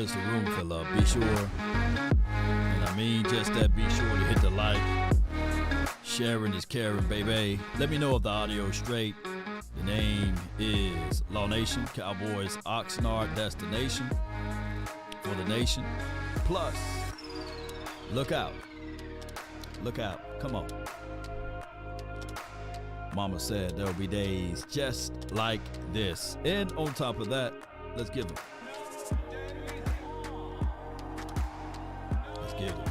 It's the room filler. Be sure, and I mean just that, be sure to hit the like. Sharing is caring, baby. Let me know if the audio is straight. The name is Law Nation, Cowboys, Oxnard, that's the nation. For the nation. Plus, look out. Look out. Come on. Mama said there'll be days just like this. And on top of that, let's give them. Let's give them.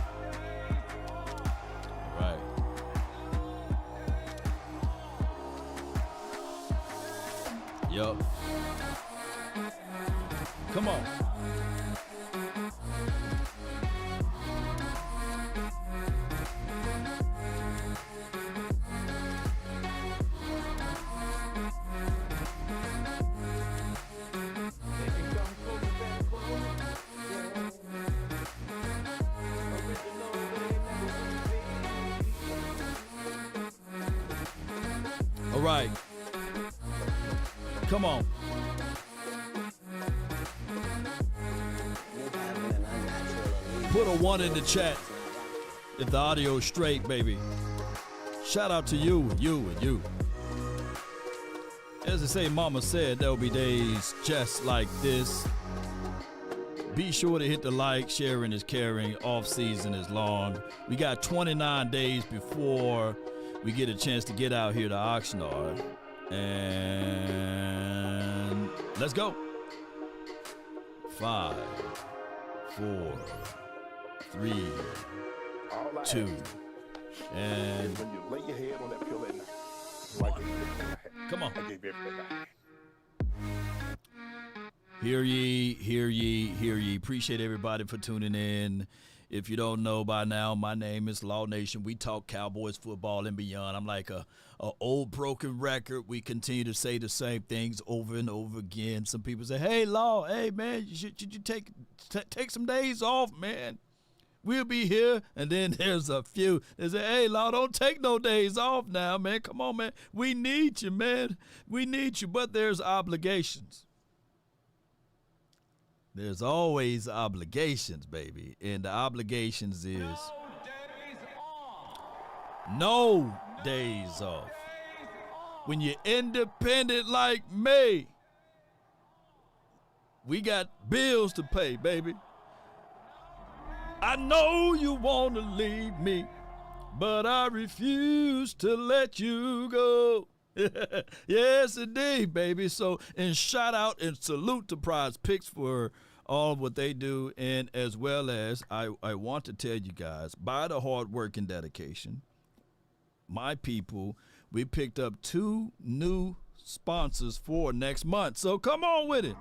All right. Yup. Come on. All right. Come on. Put a 1 in the chat if the audio is straight, baby. Shout out to you and you and you. As I say, Mama said, there'll be days just like this. Be sure to hit the like. Sharing is caring. Off season is long. We got 29 days before we get a chance to get out here to Oxnard. And let's go. 5, 4, 3, 2, and when you lay your head on that pillow at night, come on. I gave everything back. Hear ye, hear ye, hear ye. Appreciate everybody for tuning in. If you don't know by now, my name is Law Nation. We talk Cowboys football and beyond. I'm like a old broken record. We continue to say the same things over and over again. Some people say, "Hey, Law, hey man, should you take some days off, man? We'll be here." And then there's a few that say, "Hey, Law, don't take no days off now, man. Come on, man. We need you, man. We need you." But there's obligations. There's always obligations, baby. And the obligations is no days off. When you're independent like me, we got bills to pay, baby. I know you want to leave me, but I refuse to let you go. Yes, indeed, baby. So, and shout out and salute to Prize Picks for all of what they do. And as well as I want to tell you guys, by the hard work and dedication, my people, we picked up 2 new sponsors for next month. So come on with it.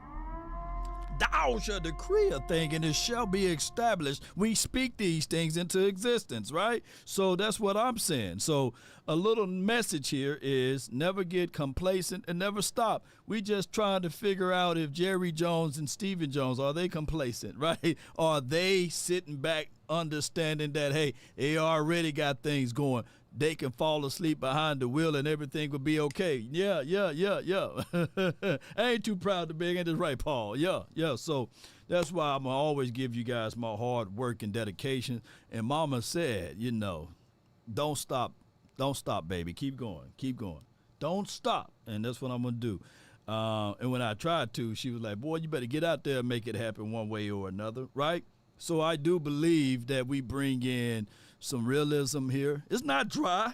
Thou shalt decree a thing and it shall be established. We speak these things into existence, right? So that's what I'm saying. So a little message here is never get complacent and never stop. We just trying to figure out if Jerry Jones and Stephen Jones, are they complacent, right? Are they sitting back understanding that, hey, they already got things going. They can fall asleep behind the wheel and everything will be okay. Yeah. I ain't too proud to beg, ain't this right, Paul? Yeah. So that's why I'm going to always give you guys my hard work and dedication. And Mama said, don't stop. Don't stop, baby. Keep going. Don't stop. And that's what I'm going to do. And when I tried to, she was like, boy, you better get out there and make it happen one way or another, right? So I do believe that we bring in some realism here. It's not dry.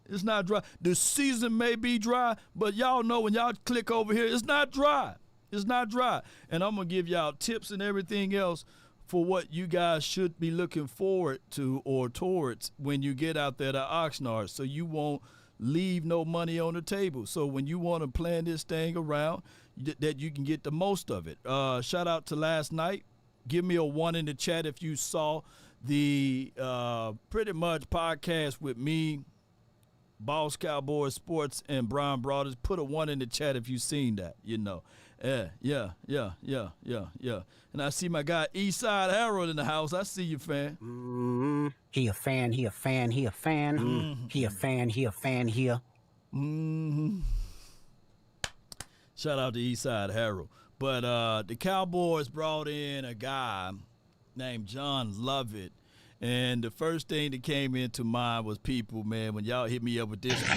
The season may be dry, but y'all know when y'all click over here, it's not dry. And I'm going to give y'all tips and everything else for what you guys should be looking forward to or towards when you get out there to Oxnard, so you won't leave no money on the table. So when you want to plan this thing around, that you can get the most of it. Shout out to last night. Give me a 1 in the chat if you saw the pretty much podcast with me, Boss Cowboys Sports, and Brian Broaders. Put a 1 in the chat if you seen that, Yeah. And I see my guy Eastside Harold in the house. I see you, fan. Mm-hmm. He a fan. Mm-hmm. He a fan here. Mm-hmm. Shout out to Eastside Harold. But the Cowboys brought in a guy named John Lovett. And the first thing that came into mind was people, man, when y'all hit me up with this. They're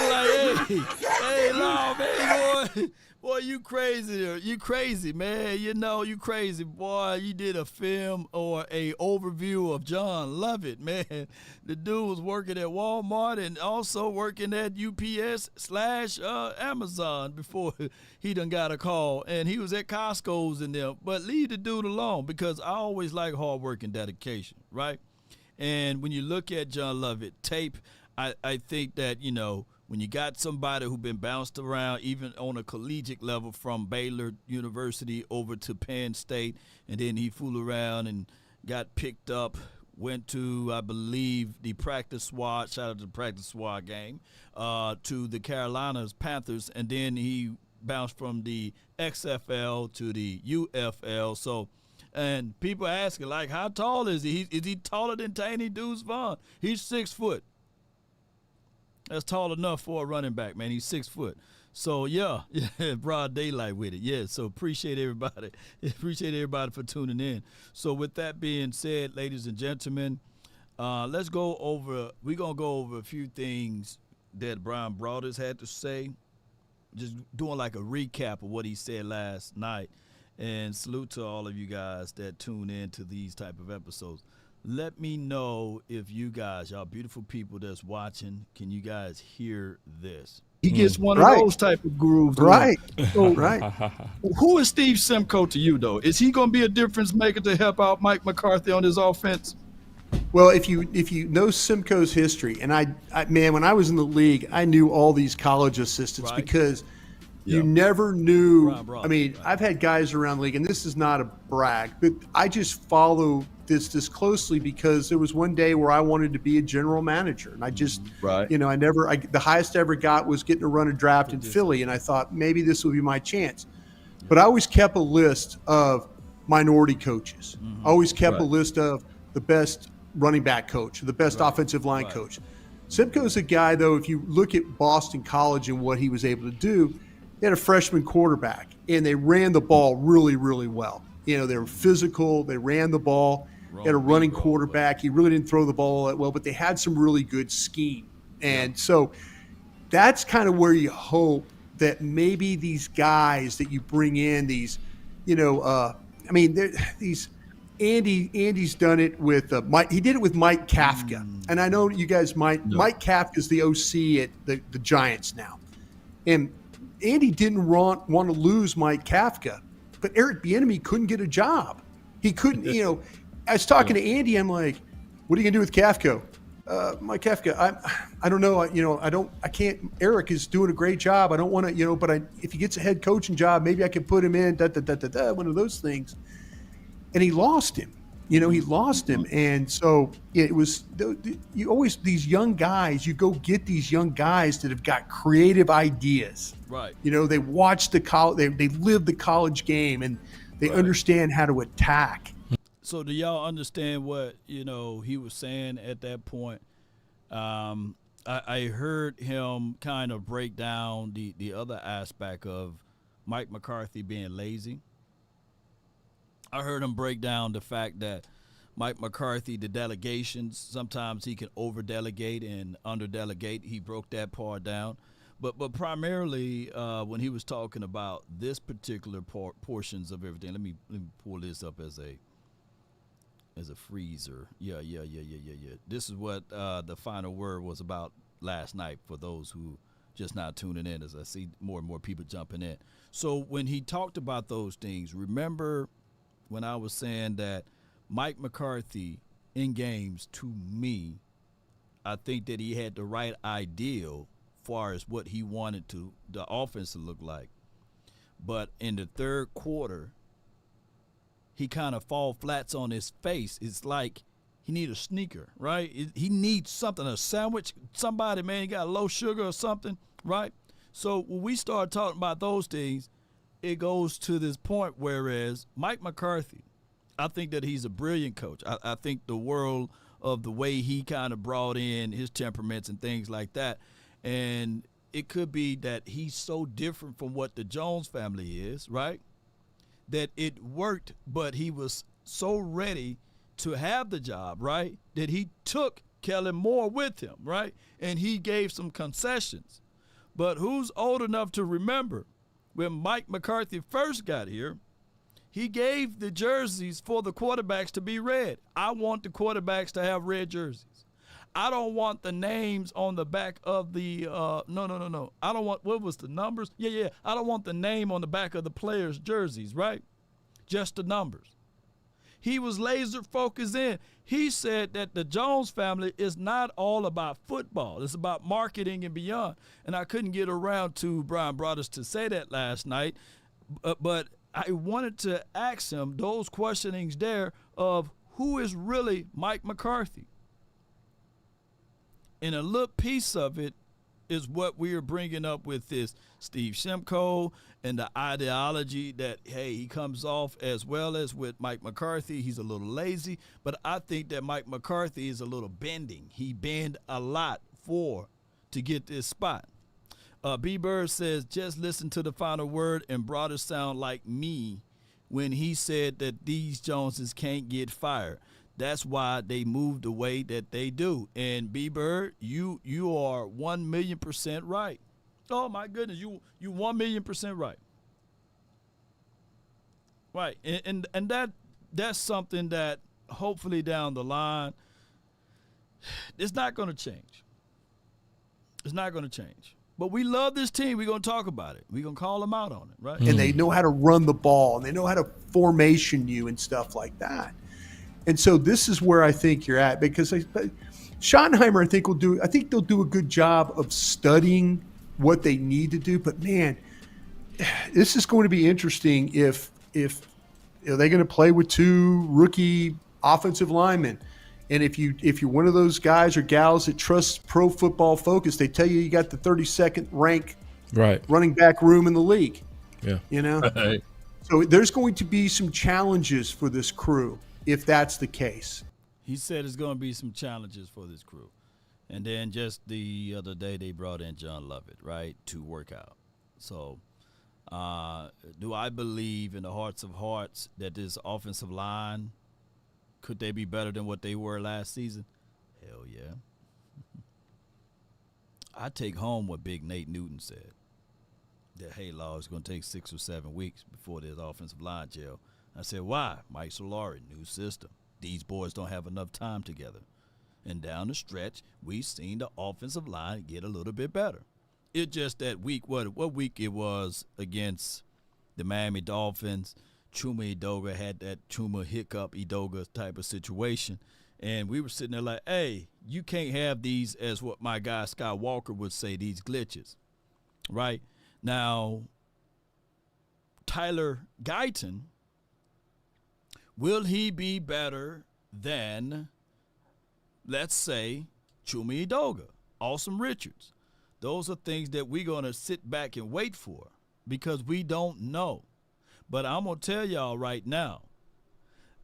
like, hey, Law, man, boy, you crazy, man. You know, you crazy, boy. You did a film or a overview of John Lovett, man. The dude was working at Walmart and also working at UPS/Amazon before he done got a call. And he was at Costco's and them. But leave the dude alone, because I always like hard work and dedication, right? And when you look at John Lovett tape, I think that, you know, when you got somebody who been bounced around, even on a collegiate level, from Baylor University over to Penn State, and then he fooled around and got picked up, went to, I believe, the practice squad, shout out to the practice squad game, to the Carolinas Panthers, and then he bounced from the XFL to the UFL. So, and people asking, like, how tall is he? Is he taller than Tiny Deuce Vaughn? He's 6 foot. That's tall enough for a running back, man. He's 6 foot. So, yeah, broad daylight with it. Yeah, so appreciate everybody. Appreciate everybody for tuning in. So with that being said, ladies and gentlemen, let's go over – we're going to go over a few things that Brian Broaders had to say, just doing like a recap of what he said last night. And salute to all of you guys that tune in to these type of episodes. Let me know if you guys, y'all beautiful people that's watching, can you guys hear this? He gets one of those type of grooves. Right. So, Right. Who is Steve Simcoe to you, though? Is he going to be a difference maker to help out Mike McCarthy on his offense? Well, if you know Simcoe's history, and I man, when I was in the league, I knew all these college assistants because you never knew. I mean, I've had guys around the league, and this is not a brag, but I just follow this closely because there was one day where I wanted to be a general manager, and I just, you know, the highest I ever got was getting to run a draft in Philly, and I thought maybe this will be my chance. But I always kept a list of minority coaches. I always kept a list of the best running back coach, the best offensive line coach. Simcoe's a guy, though, if you look at Boston College and what he was able to do, they had a freshman quarterback, and they ran the ball really, really well. You know, they were physical. They ran the ball. They had a running quarterback. He really didn't throw the ball that well, but they had some really good scheme. And so that's kind of where you hope that maybe these guys that you bring in, these, you know, I mean, these Andy's done it with Mike. He did it with Mike Kafka. And I know you guys might. Mike Kafka's the OC at the Giants now. And Andy didn't want to lose Mike Kafka, but Eric Bieniemy couldn't get a job. He couldn't, you know. I was talking to Andy. I'm like, "What are you gonna do with Kafka?" Mike Kafka, I don't know. I can't. Eric is doing a great job. I don't want to, but if he gets a head coaching job, maybe I can put him in. One of those things. And he lost him. He lost him. And so it was. You always these young guys. You go get these young guys that have got creative ideas. Right. They watch the college. They live the college game, and they understand how to attack. So do y'all understand what, he was saying at that point? I heard him kind of break down the other aspect of Mike McCarthy being lazy. I heard him break down the fact that Mike McCarthy, the delegations, sometimes he can over-delegate and under-delegate. He broke that part down. But primarily when he was talking about this particular portions of everything, let me pull this up as a freezer. Yeah. This is what the final word was about last night for those who just not tuning in, as I see more and more people jumping in. So when he talked about those things, remember when I was saying that Mike McCarthy in games, to me, I think that he had the right ideal as far as what he wanted the offense to look like. But in the third quarter, he kind of fall flats on his face. It's like he need a sneaker, right? He needs something, a sandwich. Somebody, man, got low sugar or something, right? So when we start talking about those things, it goes to this point, whereas Mike McCarthy, I think that he's a brilliant coach. I think the world of the way he kind of brought in his temperaments and things like that. And it could be that he's so different from what the Jones family is, right? That it worked, but he was so ready to have the job, right? That he took Kellen Moore with him, right? And he gave some concessions. But who's old enough to remember when Mike McCarthy first got here, he gave the jerseys for the quarterbacks to be red. I want the quarterbacks to have red jerseys. I don't want the names on the back of the no. I don't want, what was the numbers? Yeah. I don't want the name on the back of the players' jerseys, right? Just the numbers. He was laser focused in. He said that the Jones family is not all about football. It's about marketing and beyond. And I couldn't get around to Brian Broaddus to say that last night, but I wanted to ask him those questionings there of who is really Mike McCarthy. And a little piece of it is what we are bringing up with this Steve Simcoe and the ideology that, hey, he comes off as well as with Mike McCarthy. He's a little lazy, but I think that Mike McCarthy is a little bending. He bend a lot to get this spot. B. Bird says, just listen to the final word and Broaddus sound like me when he said that these Joneses can't get fired. That's why they moved the way that they do. And B. Bird, you are 1,000,000% right. Oh my goodness, you 1,000,000% right. Right, and that's something that hopefully down the line, it's not going to change. It's not going to change. But we love this team. We're going to talk about it. We're going to call them out on it, right? And they know how to run the ball, and they know how to formation you and stuff like that. And so this is where I think you're at, because Schottenheimer, I think they'll do a good job of studying what they need to do. But man, this is going to be interesting if they're going to play with two rookie offensive linemen. And if you're one of those guys or gals that trusts Pro Football Focus, they tell you got the 32nd rank running back room in the league. Yeah. You know? Right. So there's going to be some challenges for this crew if that's the case. He said there's going to be some challenges for this crew. And then just the other day they brought in John Lovett, right, to work out. So do I believe in the hearts of hearts that this offensive line, could they be better than what they were last season? Hell yeah. I take home what Big Nate Newton said, that, hey, Law, it's going to take 6 or 7 weeks before this offensive line gel. I said, why? Mike Solari, new system. These boys don't have enough time together. And down the stretch, we've seen the offensive line get a little bit better. It's just that week, what week it was against the Miami Dolphins, Chuma Edoga had that Chuma hiccup Edoga type of situation. And we were sitting there like, hey, you can't have these, as what my guy Scott Walker would say, these glitches, right? Now, Tyler Guyton, will he be better than, let's say, Chuma Edoga, Awesome Richards? Those are things that we're going to sit back and wait for because we don't know. But I'm going to tell y'all right now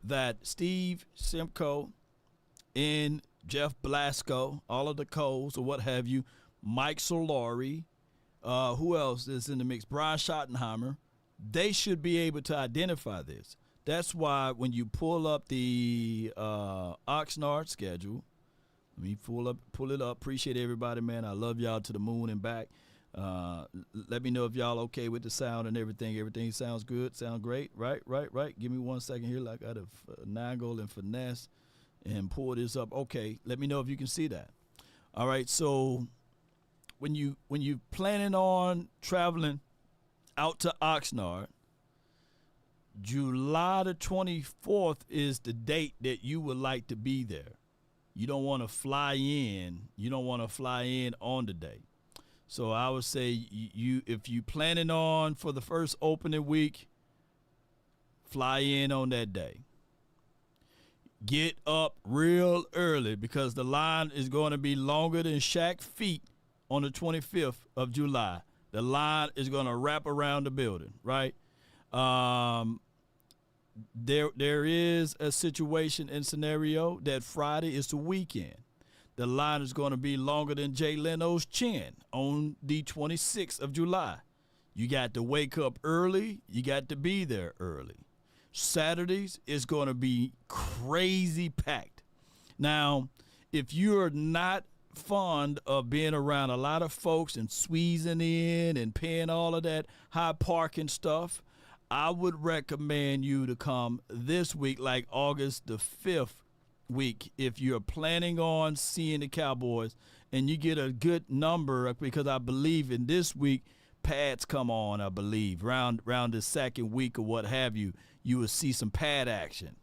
that Steve Simcoe and Jeff Blasco, all of the Coles or what have you, Mike Solari, who else is in the mix? Brian Schottenheimer, they should be able to identify this. That's why when you pull up the Oxnard schedule, let me pull it up. Appreciate everybody, man. I love y'all to the moon and back. Let me know if y'all okay with the sound and everything. Everything sounds good, sound great, right? Give me 1 second here. Like I got to finagle and finesse and pull this up. Okay, let me know if you can see that. All right, so when you planning on traveling out to Oxnard, July the 24th is the date that you would like to be there. You don't want to fly in. You don't want to fly in on the day. So I would say if you planning on for the first opening week, fly in on that day. Get up real early because the line is going to be longer than Shaq's feet on the 25th of July. The line is going to wrap around the building, right? there is a situation and scenario that Friday is the weekend. The line is going to be longer than Jay Leno's chin on the 26th of July. You got to wake up early. You got to be there early. Saturdays is going to be crazy packed. Now, if you're not fond of being around a lot of folks and squeezing in and paying all of that high parking stuff, I would recommend you to come this week, like August the 5th week, if you're planning on seeing the Cowboys, and you get a good number, because I believe in this week, pads come on, I believe. Around the second week or what have you, you will see some pad action,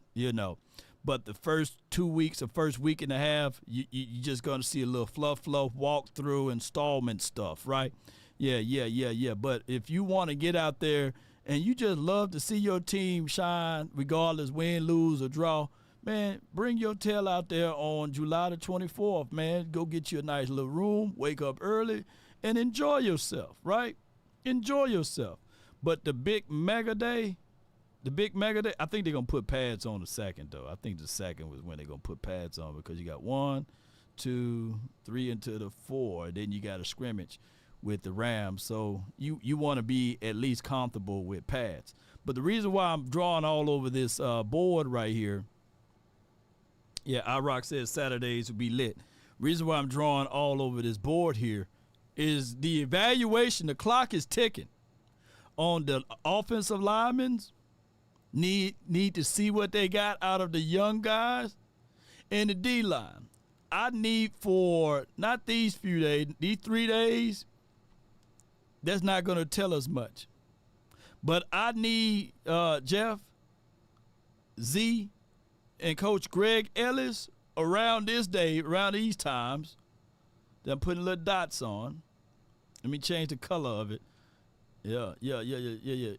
But the first 2 weeks or first week and a half, you just going to see a little fluff, walk-through, installment stuff, right? Yeah. But if you want to get out there and you just love to see your team shine, regardless win, lose, or draw, man, bring your tail out there on July the 24th, man. Go get you a nice little room, wake up early, and enjoy yourself, right? Enjoy yourself. But the big mega day, I think they're going to put pads on the second, though. I think the second was when they're going to put pads on, because you got 1, 2, 3 into the 4. Then you got a scrimmage with the Rams. So you want to be at least comfortable with pads. But the reason why I'm drawing all over this board right here, iRock says Saturdays will be lit. Reason why I'm drawing all over this board here is the evaluation. The clock is ticking on the offensive linemen. Need to see what they got out of the young guys and the D-line. I need for not these few days, these 3 days, that's not going to tell us much. But I need Jeff, Z, and Coach Greg Ellis around this day, around these times. That I'm putting little dots on. Let me change the color of it. Yeah.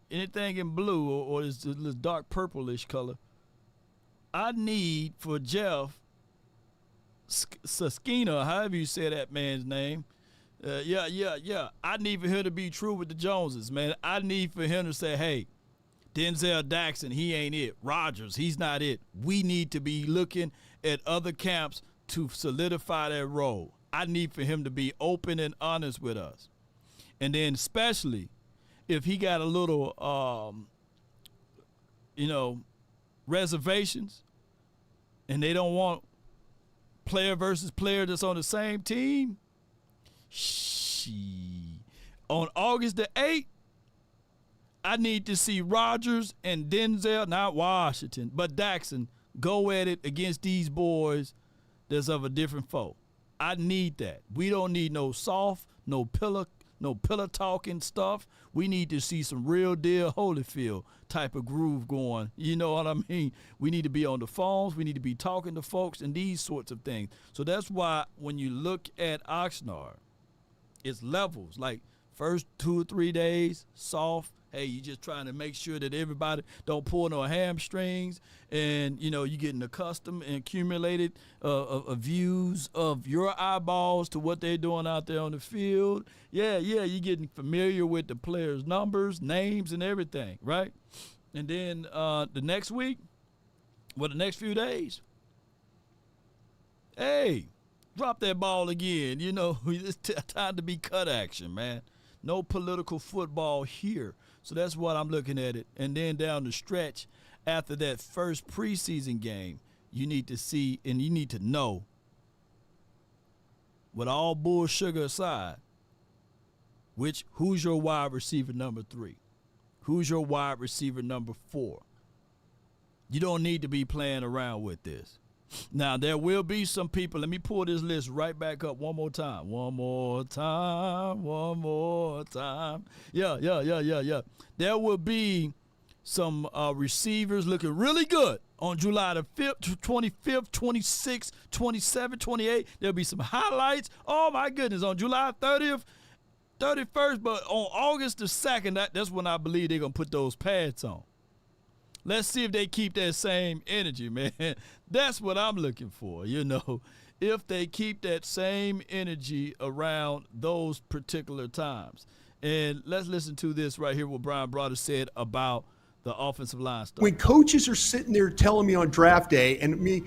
Anything in blue or this dark purplish color. I need for Jeff Saskina, however you say that man's name. I need for him to be true with the Joneses, man. I need for him to say, hey, Denzel Daxon, he ain't it. Rodgers, he's not it. We need to be looking at other camps to solidify that role. I need for him to be open and honest with us. And then especially if he got a little, reservations and they don't want player versus player that's on the same team, on August the 8th, I need to see Rodgers and Denzel, not Washington, but Daxon, go at it against these boys that's of a different foe. I need that. We don't need no soft, no pillow talking stuff. We need to see some real deal Holyfield type of groove going. You know what I mean? We need to be on the phones. We need to be talking to folks and these sorts of things. So that's why when you look at Oxnard, it's levels. Like first 2 or 3 days, soft. Hey, you just trying to make sure that everybody don't pull no hamstrings, and you're getting accustomed and accumulated views of your eyeballs to what they're doing out there on the field. Yeah, you're getting familiar with the players' numbers, names, and everything, right? And then the next week, the next few days, hey, drop that ball again. It's time to be cut action, man. No political football here. So that's what I'm looking at it. And then down the stretch, after that first preseason game, you need to see and you need to know, with all bull sugar aside, who's your wide receiver number 3? Who's your wide receiver number 4? You don't need to be playing around with this. Now, there will be some people. Let me pull this list right back up one more time. Yeah. There will be some receivers looking really good on July the 5th, 25th, 26th, 27th, 28th. There'll be some highlights. Oh, my goodness, on July 30th, 31st. But on August the 2nd, that's when I believe they're going to put those pads on. Let's see if they keep that same energy, man. That's what I'm looking for, if they keep that same energy around those particular times. And let's listen to this right here, what Brian Broader said about The offensive line stuff. When coaches are sitting there telling me on draft day, and me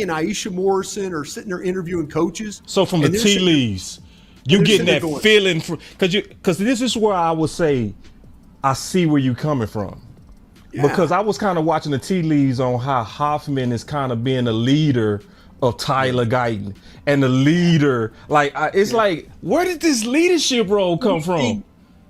and Aisha Morrison are sitting there interviewing coaches. So from the tea leaves, you getting that feeling because this is where I would say I see where you coming from. Yeah. Because I was kind of watching the tea leaves on how Hoffman is kind of being a leader of Tyler Guyton and the leader. Like it's like, where did this leadership role come from?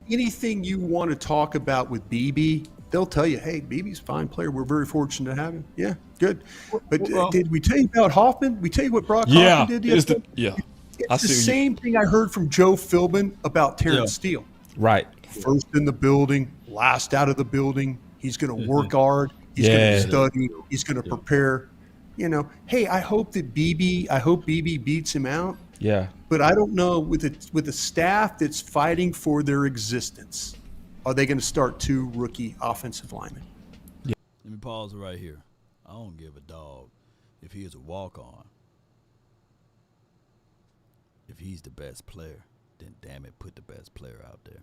Anything you want to talk about with BB, they'll tell you, hey, BB's a fine player. We're very fortunate to have him. Yeah, good. But did we tell you about Hoffman? We tell you what Brock Hoffman did? It's the same thing I heard from Joe Philbin about Terrence Steele. Right. First in the building, last out of the building. He's going to work hard. He's going to study. He's going to prepare. You know, hey, I hope BB beats him out. Yeah. But I don't know with a staff that's fighting for their existence, are they going to start 2 rookie offensive linemen? Yeah. Let me pause it right here. I don't give a dog if he is a walk-on. If he's the best player, then damn it, put the best player out there.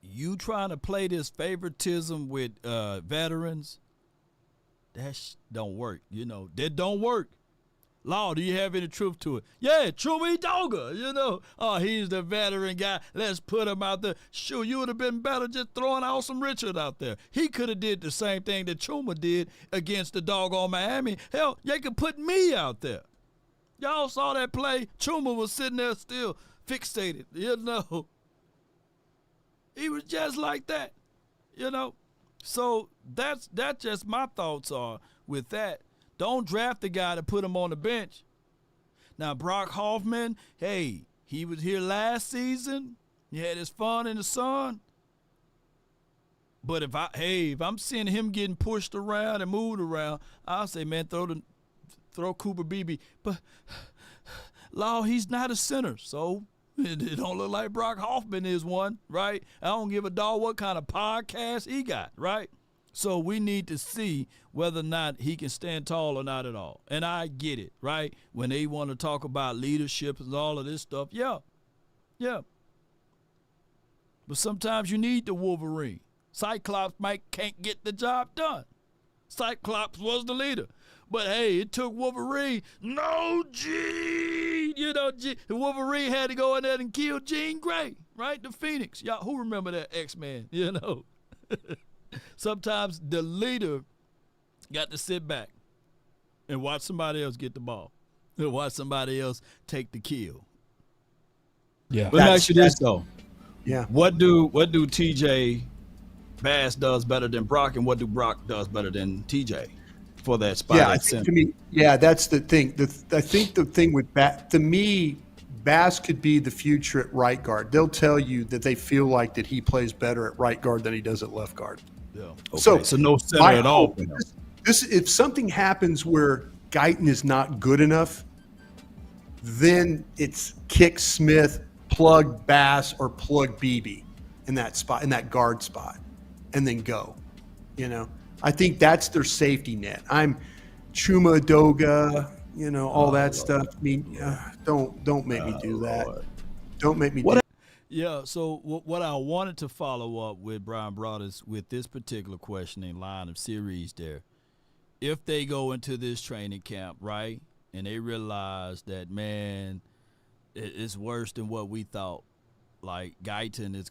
You trying to play this favoritism with veterans, that don't work. You know, that don't work. Law, do you have any truth to it? Yeah, Chumi Doga, you know. Oh, he's the veteran guy. Let's put him out there. Sure, you would have been better just throwing Awesome Richard out there. He could have did the same thing that Chuma did against the doggone Miami. Hell, they could put me out there. Y'all saw that play. Chuma was sitting there still fixated, you know. He was just like that, you know. So that's just my thoughts are with that. Don't draft the guy to put him on the bench. Now, Brock Hoffman, hey, he was here last season. He had his fun in the sun. But if I'm seeing him getting pushed around and moved around, I'll say, man, throw Cooper Beebe. But Law, he's not a center, so it don't look like Brock Hoffman is one, right? I don't give a dog what kind of podcast he got, right? So we need to see whether or not he can stand tall or not at all. And I get it, right? When they want to talk about leadership and all of this stuff, yeah. But sometimes you need the Wolverine. Cyclops can't get the job done. Cyclops was the leader. But, hey, it took Wolverine. No, Gene. You know, Wolverine had to go in there and kill Jean Grey, right? The Phoenix. Y'all, who remember that X-Men, you know? Sometimes the leader got to sit back and watch somebody else get the ball and watch somebody else take the kill. Yeah. Let me ask you this, though. Yeah. What do TJ Bass does better than Brock, and what do Brock does better than TJ for that spot? Yeah, I think to me, that's the thing. I think the thing with to me, Bass could be the future at right guard. They'll tell you that they feel like that he plays better at right guard than he does at left guard. Yeah. Okay. So no center at all. If something happens where Guyton is not good enough, then it's kick Smith, plug Bass, or plug Beebe in that spot, in that guard spot, and then go. You know, I think that's their safety net. I'm Chuma Doga, you know, all that stuff. I mean, don't make me do that. Don't make me do that. Yeah, so what I wanted to follow up with, Brian Broaddus, with this particular questioning line of series there, if they go into this training camp, right, and they realize that, man, it's worse than what we thought, like Guyton is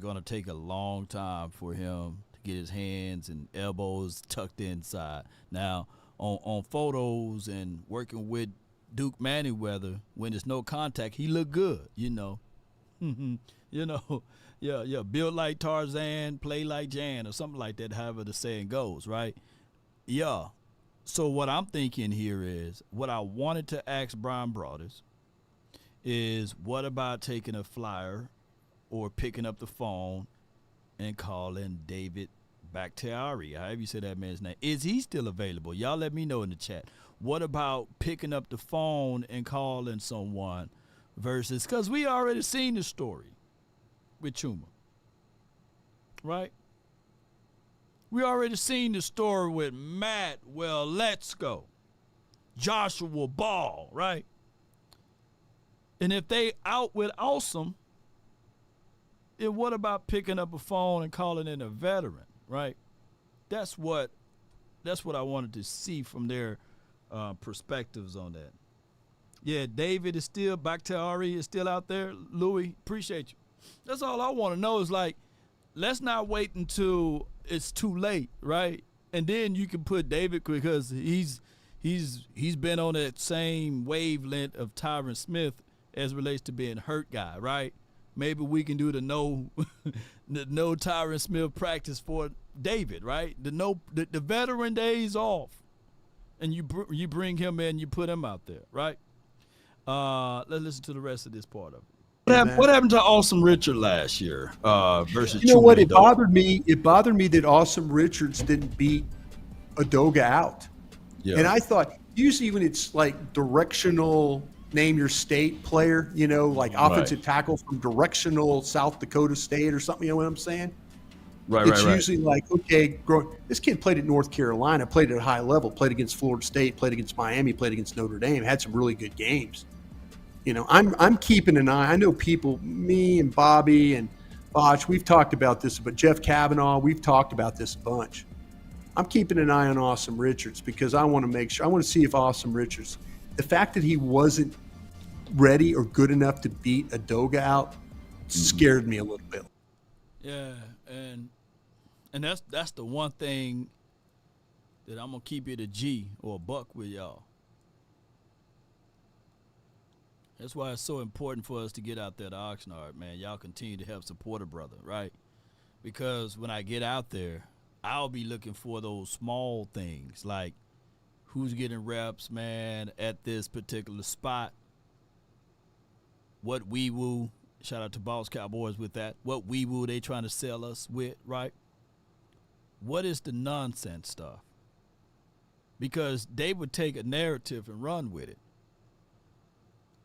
gonna take a long time for him to get his hands and elbows tucked inside. Now, on photos and working with Duke Manyweather, when there's no contact, he looked good, you know. You know, yeah, build like Tarzan, play like Jan, or something like that, however the saying goes, right? Yeah. So what I'm thinking here is, what I wanted to ask Brian Broaddus is, what about taking a flyer or picking up the phone and calling David Bakhtiari, however you say that man's name? Is he still available? Y'all let me know in the chat. What about picking up the phone and calling someone versus, because we already seen the story with Chuma, right? We already seen the story with Matt, well, let's go, Joshua Ball, right? And if they out with Awesome, then what about picking up a phone and calling in a veteran, right? That's what I wanted to see from their perspectives on that. Yeah, David is still, Bakhtiari is still out there. Louis, appreciate you. That's all I want to know is, like, let's not wait until it's too late, right? And then you can put David, because he's been on that same wavelength of Tyron Smith as relates to being hurt guy, right? Maybe we can do the no Tyron Smith practice for David, right? The veteran days off, and you bring him in, you put him out there, right? Let's listen to the rest of this part of it. What happened to Awesome Richard last year versus? You know what? It bothered me. It bothered me that Awesome Richards didn't beat Udoka out. Yeah. And I thought usually when it's like directional, name your state player, you know, like offensive tackle from directional South Dakota State or something. You know what I'm saying? Right. It's usually like, okay, this kid played at North Carolina, played at a high level, played against Florida State, played against Miami, played against Notre Dame, had some really good games. You know, I'm keeping an eye. I know people, me and Bobby and Botch, we've talked about this, but Jeff Kavanaugh, we've talked about this a bunch. I'm keeping an eye on Awesome Richards because I want to make sure, I want to see if Awesome Richards, the fact that he wasn't ready or good enough to beat Udoka out scared me a little bit. Yeah, and that's the one thing that I'm gonna keep it a G or a buck with y'all. That's why it's so important for us to get out there to Oxnard, man. Y'all continue to help support a brother, right? Because when I get out there, I'll be looking for those small things, like who's getting reps, man, at this particular spot. What woo, shout out to Boss Cowboys with that. What woo they trying to sell us with, right? What is the nonsense stuff? Because they would take a narrative and run with it.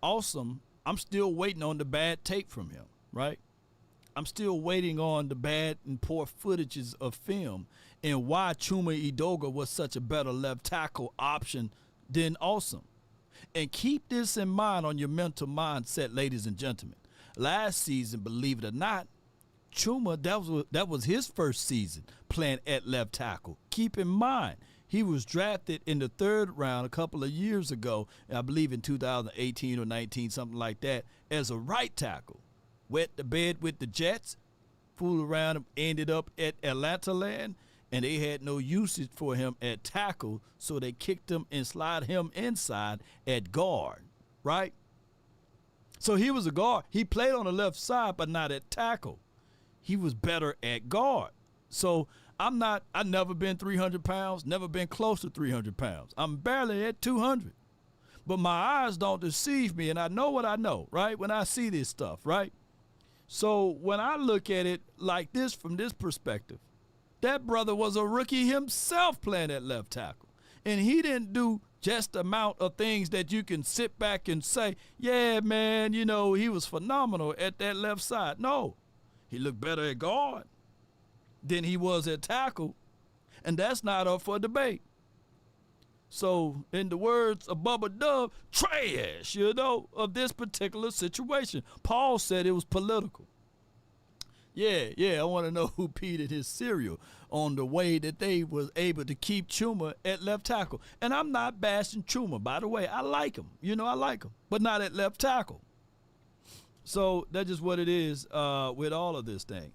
Awesome, I'm still waiting on the bad tape from him, right? I'm still waiting on the bad and poor footages of film and why Chuma Edoga was such a better left tackle option than Awesome. And keep this in mind on your mental mindset, ladies and gentlemen. Last season, believe it or not, Chuma, that was his first season playing at left tackle. Keep in mind, he was drafted in the 3rd round a couple of years ago, I believe in 2018 or 19, something like that, as a right tackle. Wet the bed with the Jets, fooled around and ended up at Atlanta land, and they had no usage for him at tackle, so they kicked him and slid him inside at guard, right? So he was a guard. He played on the left side, but not at tackle. He was better at guard. So I've never been 300 pounds, never been close to 300 pounds. I'm barely at 200. But my eyes don't deceive me, and I know what I know, right, when I see this stuff, right? So when I look at it like this from this perspective, that brother was a rookie himself playing at left tackle. And he didn't do just the amount of things that you can sit back and say, yeah, man, you know, he was phenomenal at that left side. No, he looked better at guard than he was at tackle, and that's not up for debate. So in the words of Bubba Dub, trash, you know, of this particular situation. Paul said it was political. Yeah, I want to know who peed his cereal on the way that they was able to keep Chuma at left tackle. And I'm not bashing Chuma, by the way. I like him. You know, I like him, but not at left tackle. So that's just what it is with all of this thing.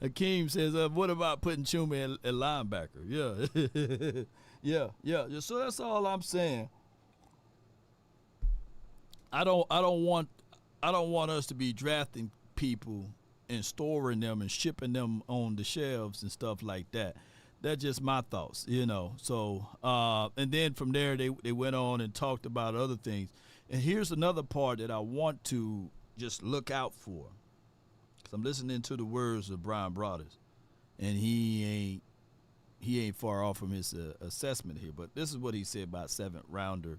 Hakeem says, what about putting Chuma at linebacker? Yeah. So that's all I'm saying. I don't want us to be drafting people and storing them and shipping them on the shelves and stuff like that. That's just my thoughts, you know. So, and then from there, they went on and talked about other things. And here's another part that I want to just look out for. Because I'm listening to the words of Brian Broaddus, and he ain't far off from his assessment here. But this is what he said about 7th rounder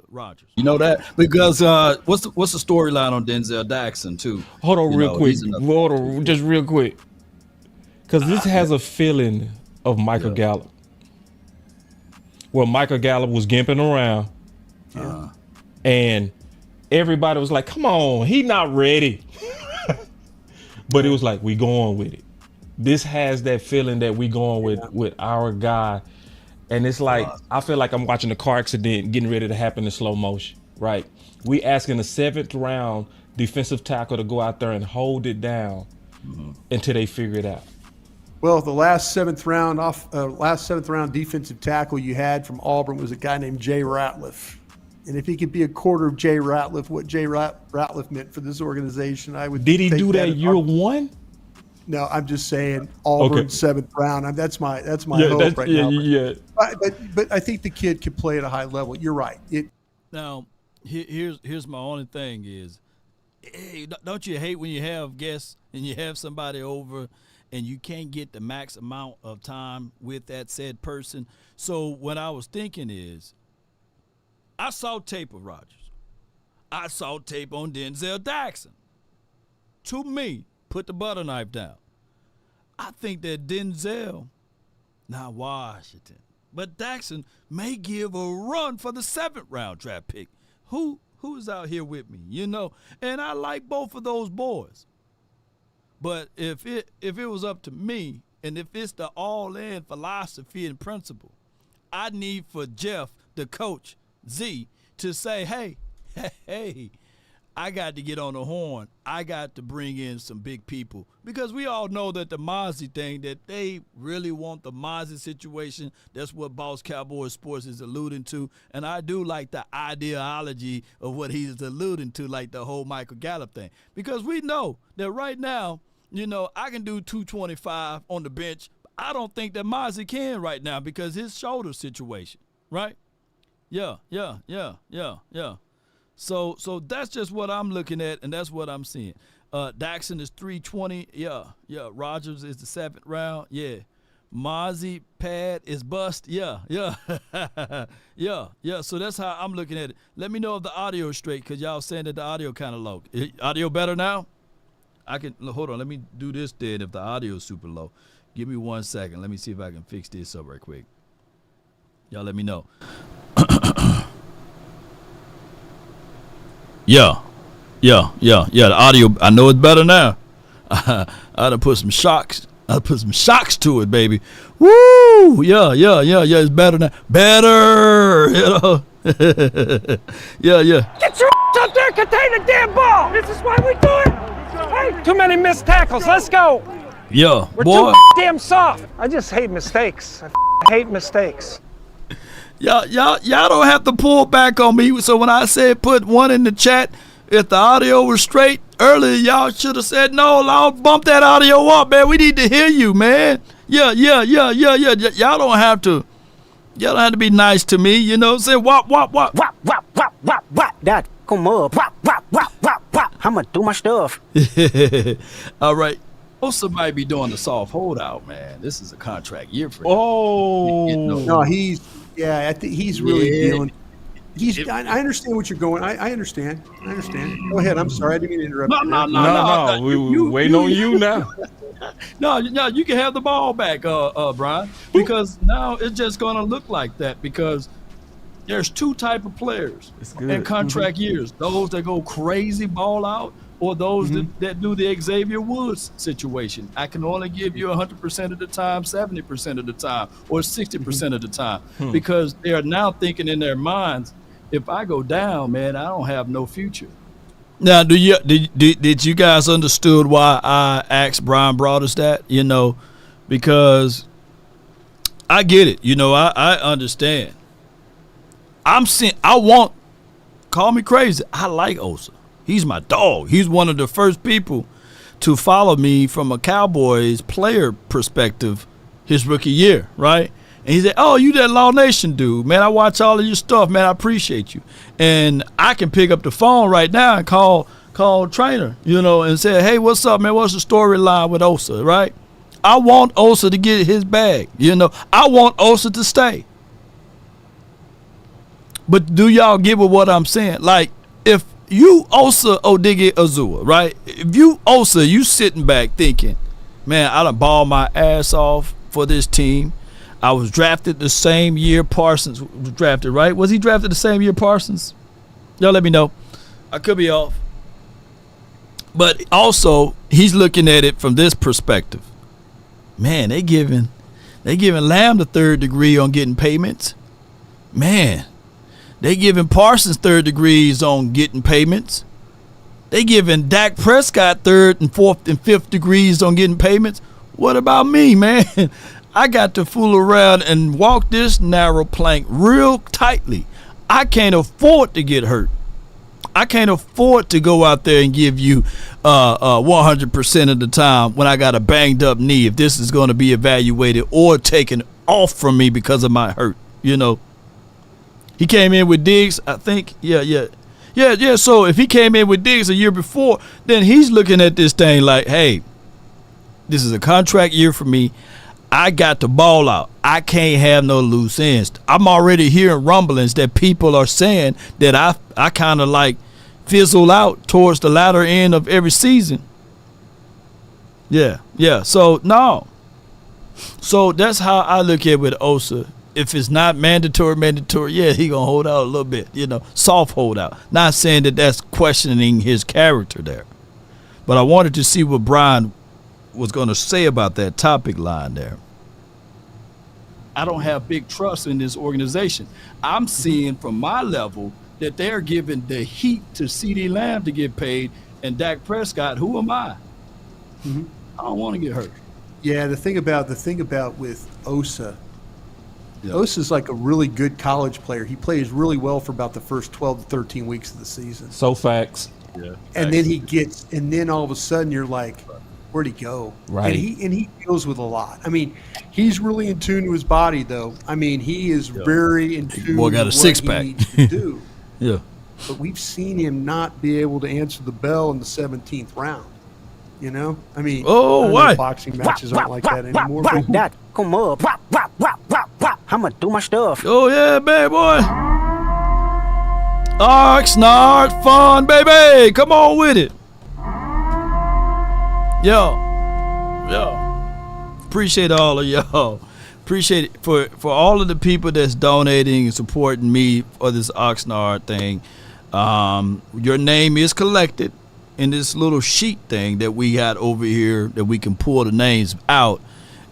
Rodgers. You know that? Because what's the storyline on Denzel Daxon too? Hold on real quick. Hold on, just real quick. Because this has a feeling of Michael Gallup. Where Michael Gallup was gimping around. And everybody was like, come on, he not ready. But it was like, we going with it. This has that feeling that we going with our guy. And it's like, I feel like I'm watching a car accident getting ready to happen in slow motion, right? We asking a 7th round defensive tackle to go out there and hold it down until they figure it out. Well, the last seventh round defensive tackle you had from Auburn was a guy named Jay Ratliff. And if he could be a quarter of Jay Ratliff, what Jay Ratliff meant for this organization, I would. Did he do that year one? No, I'm just saying Auburn 7th round. That's my hope right now. Yeah. But I think the kid can play at a high level. You're right. Now, here's my only thing is, hey, don't you hate when you have guests and you have somebody over and you can't get the max amount of time with that said person? So what I was thinking is, I saw tape of Rodgers. I saw tape on Denzel Jackson. To me, put the butter knife down. I think that Denzel, not Washington, but Jackson may give a run for the 7th round draft pick. Who's out here with me, you know? And I like both of those boys. But if it was up to me, and if it's the all-in philosophy and principle, I need for Jeff, the coach, Z, to say, hey, I got to get on the horn. I got to bring in some big people. Because we all know that the Mozzie thing, that they really want the Mozzie situation. That's what Boss Cowboys Sports is alluding to. And I do like the ideology of what he's alluding to, like the whole Michael Gallup thing. Because we know that right now, you know, I can do 225 on the bench. I don't think that Mozzie can right now because his shoulder situation, right? Yeah. So that's just what I'm looking at, and that's what I'm seeing. Jackson is 320. Yeah. Rodgers is the 7th round. Yeah. Mozzie pad is bust. Yeah. So that's how I'm looking at it. Let me know if the audio is straight, because y'all saying that the audio kind of low. Audio better now? Hold on. Let me do this then if the audio is super low. Give me 1 second. Let me see if I can fix this up right quick. Y'all let me know. Yeah. The audio, I know it's better now. I done put some shocks. I put some shocks to it, baby. Woo! Yeah. It's better now. Better, you know. Yeah. Get your up there, contain the damn ball. This is why we do it. Hey, too many missed tackles. Let's go. Yeah, We're boy. too damn soft. I just hate mistakes. I hate mistakes. Y'all don't have to pull back on me. So when I said put one in the chat, if the audio was straight earlier, y'all should have said no. I'll bump that audio up, man. We need to hear you, man. Yeah. Y'all don't have to be nice to me, you know. Say wop. Dad, come up. Wop. I'ma do my stuff. All right. Osa might be doing the soft holdout, man. This is a contract year for him. Oh. No, I think he's really dealing. I understand what you're going. I understand. Go ahead. I'm sorry. I didn't mean to interrupt. No. We waiting on you now. No, you can have the ball back, Brian, because now it's just going to look like that because there's two type of players in contract years. Those that go crazy ball out or those that do the Xavier Woods situation. I can only give you 100% of the time, 70% of the time, or 60% of the time because they are now thinking in their minds, if I go down, man, I don't have no future. Now, did you guys understood why I asked Brian Broadus that? You know, because I get it. You know, I understand. Call me crazy. I like Osa. He's my dog. He's one of the first people to follow me from a Cowboys player perspective his rookie year, right? And he said, oh, you that Law Nation dude. Man, I watch all of your stuff. Man, I appreciate you. And I can pick up the phone right now and call Trainer, you know, and say, hey, what's up, man? What's the storyline with Osa, right? I want Osa to get his bag, you know. I want Osa to stay. But do y'all get what I'm saying? Like, if you Osa Odighizuwa, right? If you Osa, you sitting back thinking, man, I done balled my ass off for this team. I was drafted the same year Parsons was drafted, right? Was he drafted the same year Parsons? Y'all let me know. I could be off. But also, he's looking at it from this perspective. Man, they giving Lamb the third degree on getting payments. Man, they giving Parsons third degrees on getting payments. They giving Dak Prescott third and fourth and fifth degrees on getting payments. What about me, man? I got to fool around and walk this narrow plank real tightly. I can't afford to get hurt. I can't afford to go out there and give you 100% of the time when I got a banged up knee if this is going to be evaluated or taken off from me because of my hurt, you know. He came in with Diggs, I think. Yeah. So if he came in with Diggs a year before, then he's looking at this thing like, hey, this is a contract year for me. I got to ball out. I can't have no loose ends. I'm already hearing rumblings that people are saying that I kind of like fizzle out towards the latter end of every season. Yeah. So, no. So that's how I look at it with Osa. If it's not mandatory, yeah, he going to hold out a little bit, you know, soft hold out. Not saying that that's questioning his character there. But I wanted to see what Brian was going to say about that topic line there. I don't have big trust in this organization. I'm seeing from my level that they're giving the heat to CeeDee Lamb to get paid, and Dak Prescott, who am I? I don't want to get hurt. Yeah, the thing about with Osa, Osa's like a really good college player. He plays really well for about the first 12 to 13 weeks of the season. So facts. Yeah. And then all of a sudden you're like, where'd he go? Right. And he deals with a lot. I mean, he's really in tune to his body, though. I mean, he is very in tune Boy got to a what six-pack. he needs to do. Yeah. But we've seen him not be able to answer the bell in the 17th round. You know? I mean, I know why? boxing matches aren't like that anymore. Like But that. Come up. I'ma do my stuff. Oh, yeah, baby boy. Oxnard fun, baby. Come on with it. Yo. Appreciate all of y'all. Appreciate it for all of the people that's donating and supporting me for this Oxnard thing. Your name is collected in this little sheet thing that we got over here that we can pull the names out,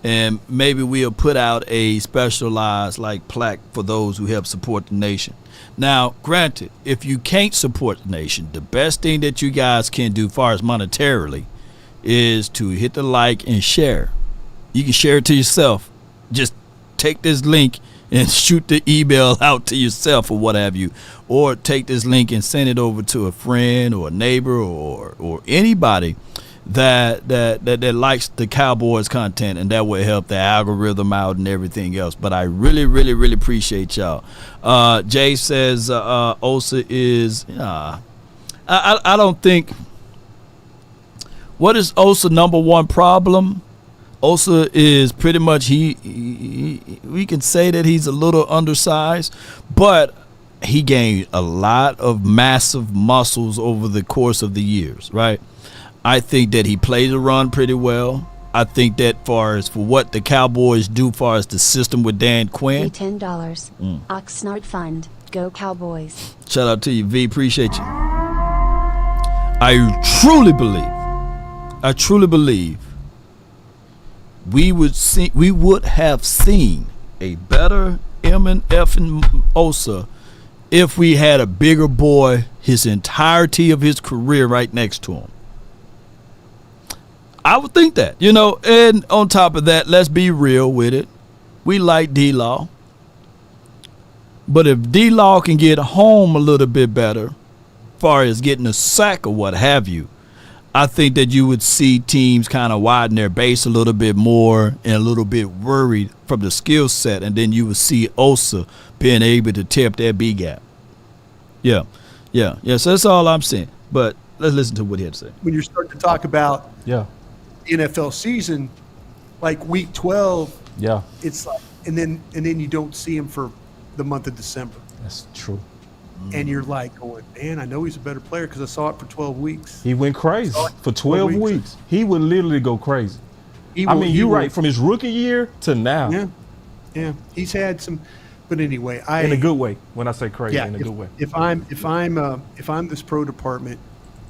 and maybe we'll put out a specialized like plaque for those who help support the nation. Now, granted, if you can't support the nation, the best thing that you guys can do, far as monetarily, is to hit the like and share. You can share it to yourself. Just take this link and shoot the email out to yourself or what have you, or take this link and send it over to a friend or a neighbor or anybody that likes the Cowboys content, and that will help the algorithm out and everything else. But I really appreciate y'all. Jay says Osa is I don't think. What is Osa number one problem? Osa is pretty much we can say that he's a little undersized, but he gained a lot of massive muscles over the course of the years, right? I think that he plays a run pretty well. I think that for what the Cowboys do far as the system with Dan Quinn. $10. Oxnard Fund. Go Cowboys. Shout out to you, V. Appreciate you. I truly believe we would have seen a better M&F and Osa if we had a bigger boy his entirety of his career right next to him. I would think that, you know, and on top of that, let's be real with it. We like D-Law. But if D-Law can get home a little bit better, as far as getting a sack or what have you, I think that you would see teams kind of widen their base a little bit more and a little bit worried from the skill set, and then you would see Osa being able to tip that B gap. Yeah. So that's all I'm saying. But let's listen to what he had to say. when you're starting to talk about the NFL season, like week 12, it's like, and then you don't see him for the month of December. That's true. And you're like going, man, I know he's a better player because I saw it for 12 weeks. He went crazy for 12 weeks. He would literally go crazy. You're right. From his rookie year to now. Yeah. He's had some But anyway, in a good way. When I say crazy, in a good way. If I'm this pro department,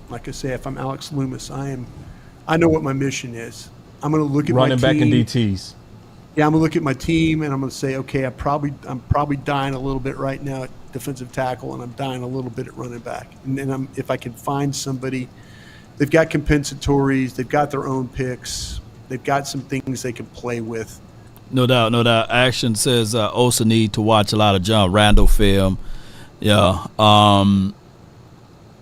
like I say, if I'm Alex Loomis, I know what my mission is. I'm going to look at running my team. back in DTs. Yeah, I'm going to look at my team and I'm going to say, okay, I'm probably dying a little bit right now at defensive tackle, and I'm dying a little bit at running back. And then if I can find somebody, they've got compensatories, they've got their own picks, they've got some things they can play with. No doubt, no doubt. Action says Osa need to watch a lot of John Randall film. Yeah,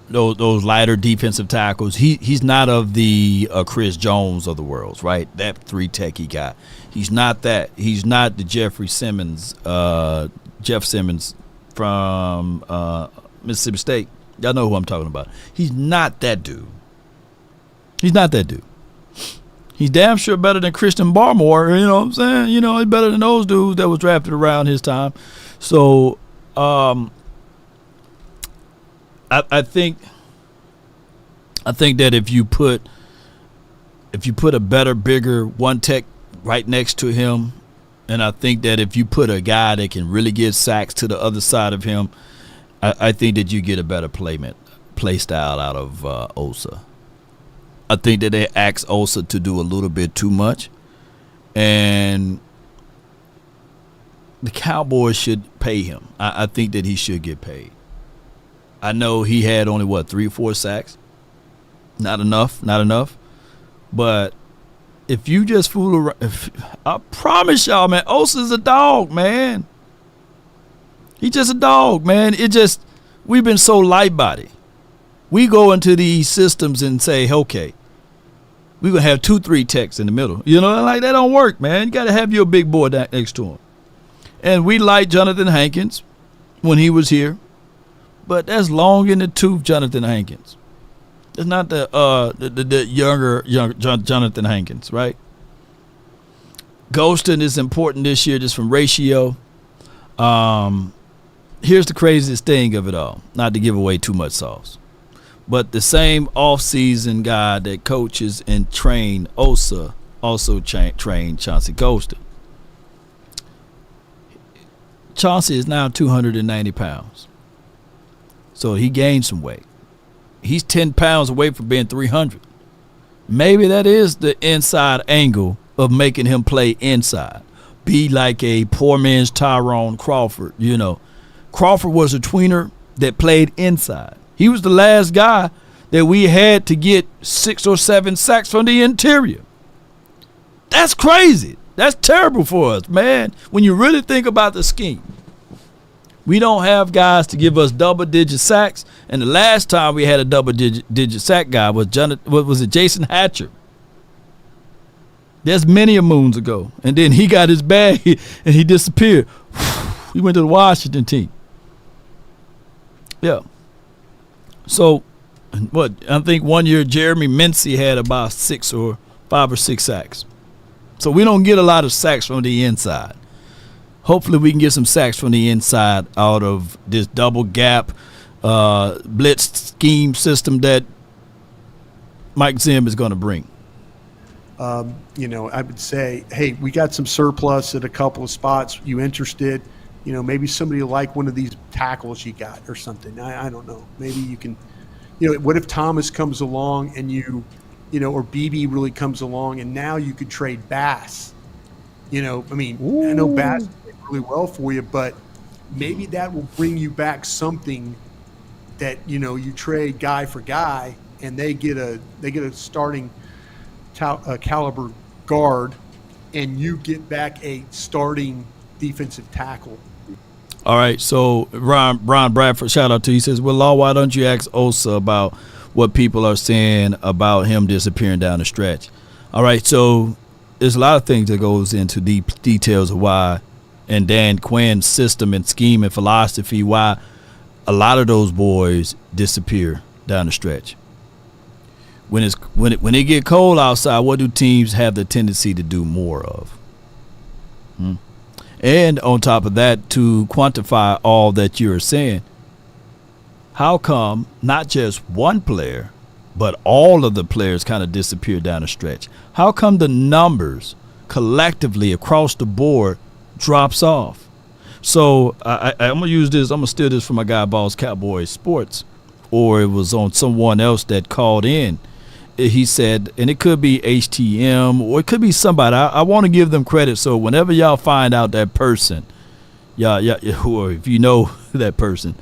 those lighter defensive tackles. He's not of the Chris Jones of the world, right? That 3 techie guy. He's not that. He's not the Jeff Simmons from Mississippi State. Y'all know who I'm talking about. He's not that dude. He's not that dude. He's damn sure better than Christian Barmore, you know what I'm saying? You know, he's better than those dudes that was drafted around his time. So I think that if you put a better, bigger one tech right next to him, and I think that if you put a guy that can really get sacks to the other side of him, I think that you get a better play style out of Osa. I think that they asked Osa to do a little bit too much, and the Cowboys should pay him. I think that he should get paid. I know he had only 3 or 4 sacks. Not enough. But if you just fool around, I promise y'all, man, Osa's a dog, man. He's just a dog, man. We've been so light body. We go into these systems and say, okay, we're going to have 2-3 techs in the middle. You know, like that don't work, man. You got to have your big boy next to him. And we like Jonathan Hankins when he was here, but that's long in the tooth, Jonathan Hankins. It's not the younger Jonathan Hankins, right? Ghosting is important this year just from ratio. Here's the craziest thing of it all, not to give away too much sauce. But the same off-season guy that coaches and train Osa also trained Chauncey Golston. Chauncey is now 290 pounds. So he gained some weight. He's 10 pounds away from being 300. Maybe that is the inside angle of making him play inside. Be like a poor man's Tyrone Crawford, you know. Crawford was a tweener that played inside. He was the last guy that we had to get 6 or 7 sacks from the interior. That's crazy. That's terrible for us, man. When you really think about the scheme, we don't have guys to give us double-digit sacks. And the last time we had a double-digit sack guy was Jason Hatcher. That's many a moons ago. And then he got his bag and he disappeared. He went to the Washington team. Yeah. So, I think one year Jeremy Mincy had about 5 or 6 sacks. So we don't get a lot of sacks from the inside. Hopefully we can get some sacks from the inside out of this double gap blitz scheme system that Mike Zim is going to bring. You know, I would say, hey, we got some surplus at a couple of spots. You interested? You know, maybe somebody like one of these tackles you got or something. I don't know. Maybe you can, you know, what if Thomas comes along and you know, or BB really comes along and now you could trade Bass. You know, I mean, ooh. I know Bass did really well for you, but maybe that will bring you back something that, you know, you trade guy for guy and they get a starting caliber guard and you get back a starting defensive tackle. All right, so Brian Bradford, shout out to you. He says, well, Law, why don't you ask Osa about what people are saying about him disappearing down the stretch? All right, so there's a lot of things that goes into the details of why, and Dan Quinn's system and scheme and philosophy, why a lot of those boys disappear down the stretch. When it get cold outside, what do teams have the tendency to do more of? And on top of that, to quantify all that you're saying, how come not just one player, but all of the players kind of disappear down the stretch? How come the numbers collectively across the board drops off? So I'm gonna use this. I'm gonna steal this from my guy Boss Cowboys Sports, or it was on someone else that called in. He said, and it could be HTM or it could be somebody. I want to give them credit. So whenever y'all find out that person, or if you know that person,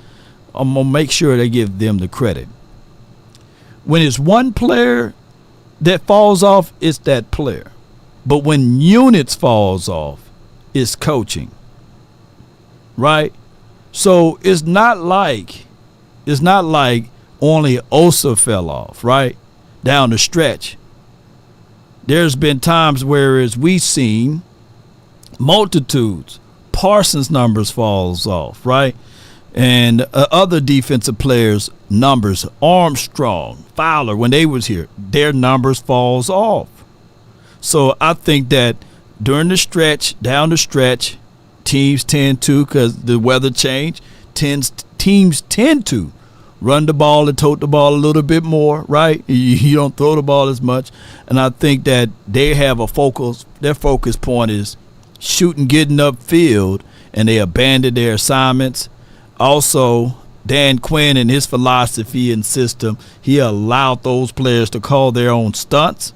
I'm gonna make sure they give them the credit. When it's one player that falls off, it's that player. But when units falls off, it's coaching. Right? So it's not like only Osa fell off, right? Down the stretch. There's been times where as we've seen multitudes, Parsons numbers falls off, right? And other defensive players' numbers, Armstrong, Fowler, when they was here, their numbers falls off. So I think that during the stretch, down the stretch, teams tend to, because the weather change, teams tend to run the ball and tote the ball a little bit more, right? You don't throw the ball as much. And I think that they have a focus, their focus point is shooting, getting upfield, and they abandon their assignments. Also, Dan Quinn and his philosophy and system, he allowed those players to call their own stunts.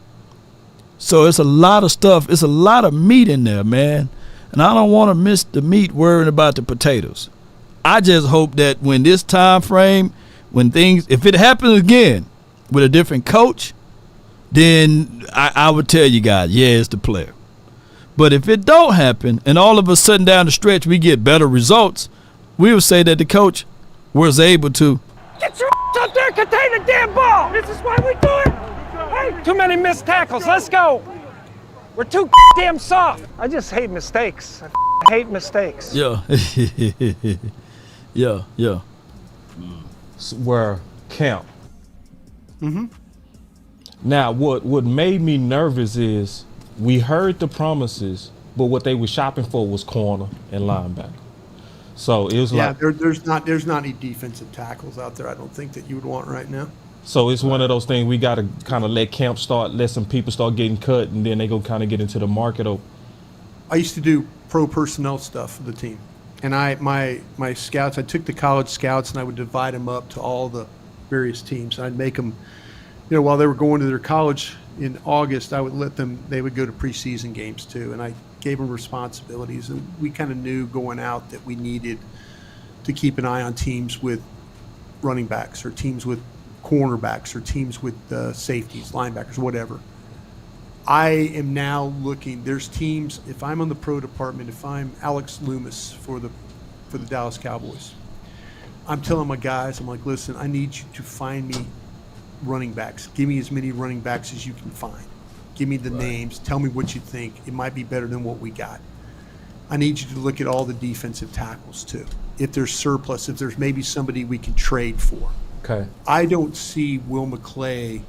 So it's a lot of stuff. It's a lot of meat in there, man. And I don't want to miss the meat worrying about the potatoes. I just hope that when this time frame, when things, if it happens again with a different coach, then I would tell you guys, yeah, it's the player. But if it don't happen and all of a sudden down the stretch we get better results, we would say that the coach was able to Get your up there, contain the damn ball. This is why we do it. Hey, too many missed tackles. Let's go. We're too damn soft. I just hate mistakes. I hate mistakes. Yeah. Yeah. Were camp. Now, what made me nervous is we heard the promises, but what they were shopping for was corner and linebacker. So it was there's not any defensive tackles out there. I don't think that you would want right now. So it's one of those things we got to kind of let camp start, let some people start getting cut, and then they go kind of get into the market. I used to do pro personnel stuff for the team, and my scouts. I took the college scouts and I would divide them up to all the various teams. I'd make them, while they were going to their college in August, I would let them. They would go to preseason games too, and I gave them responsibilities. And we kind of knew going out that we needed to keep an eye on teams with running backs or teams with cornerbacks or teams with safeties, linebackers, whatever. I am now looking. There's teams. If I'm on the pro department, if I'm Alex Loomis for the Dallas Cowboys, I'm telling my guys, I'm like, listen, I need you to find me running backs. Give me as many running backs as you can find. Give me the names. Tell me what you think. It might be better than what we got. I need you to look at all the defensive tackles too. If there's surplus, if there's maybe somebody we can trade for. Okay. I don't see Will McClay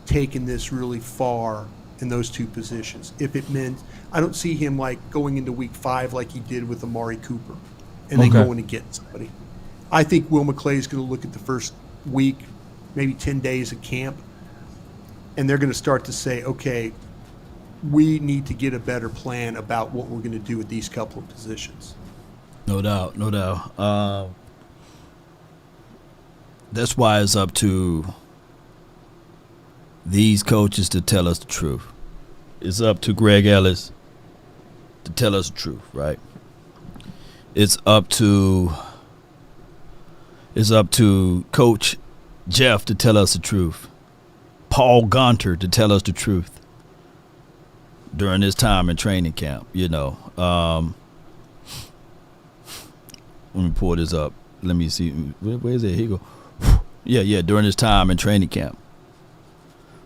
taking this really far in those two positions. If it meant, I don't see him like going into week 5 like he did with Amari Cooper and then going to get somebody. I think Will McClay is going to look at the first week, maybe 10 days of camp, and they're going to start to say, okay, we need to get a better plan about what we're going to do with these couple of positions. No doubt. That's why it's up to these coaches to tell us the truth. It's up to Greg Ellis to tell us the truth, right? It's up to Coach Jeff to tell us the truth. Paul Gunter to tell us the truth during this time in training camp, Let me pull this up. Let me see. Where is it? Here you go. Yeah, during this time in training camp.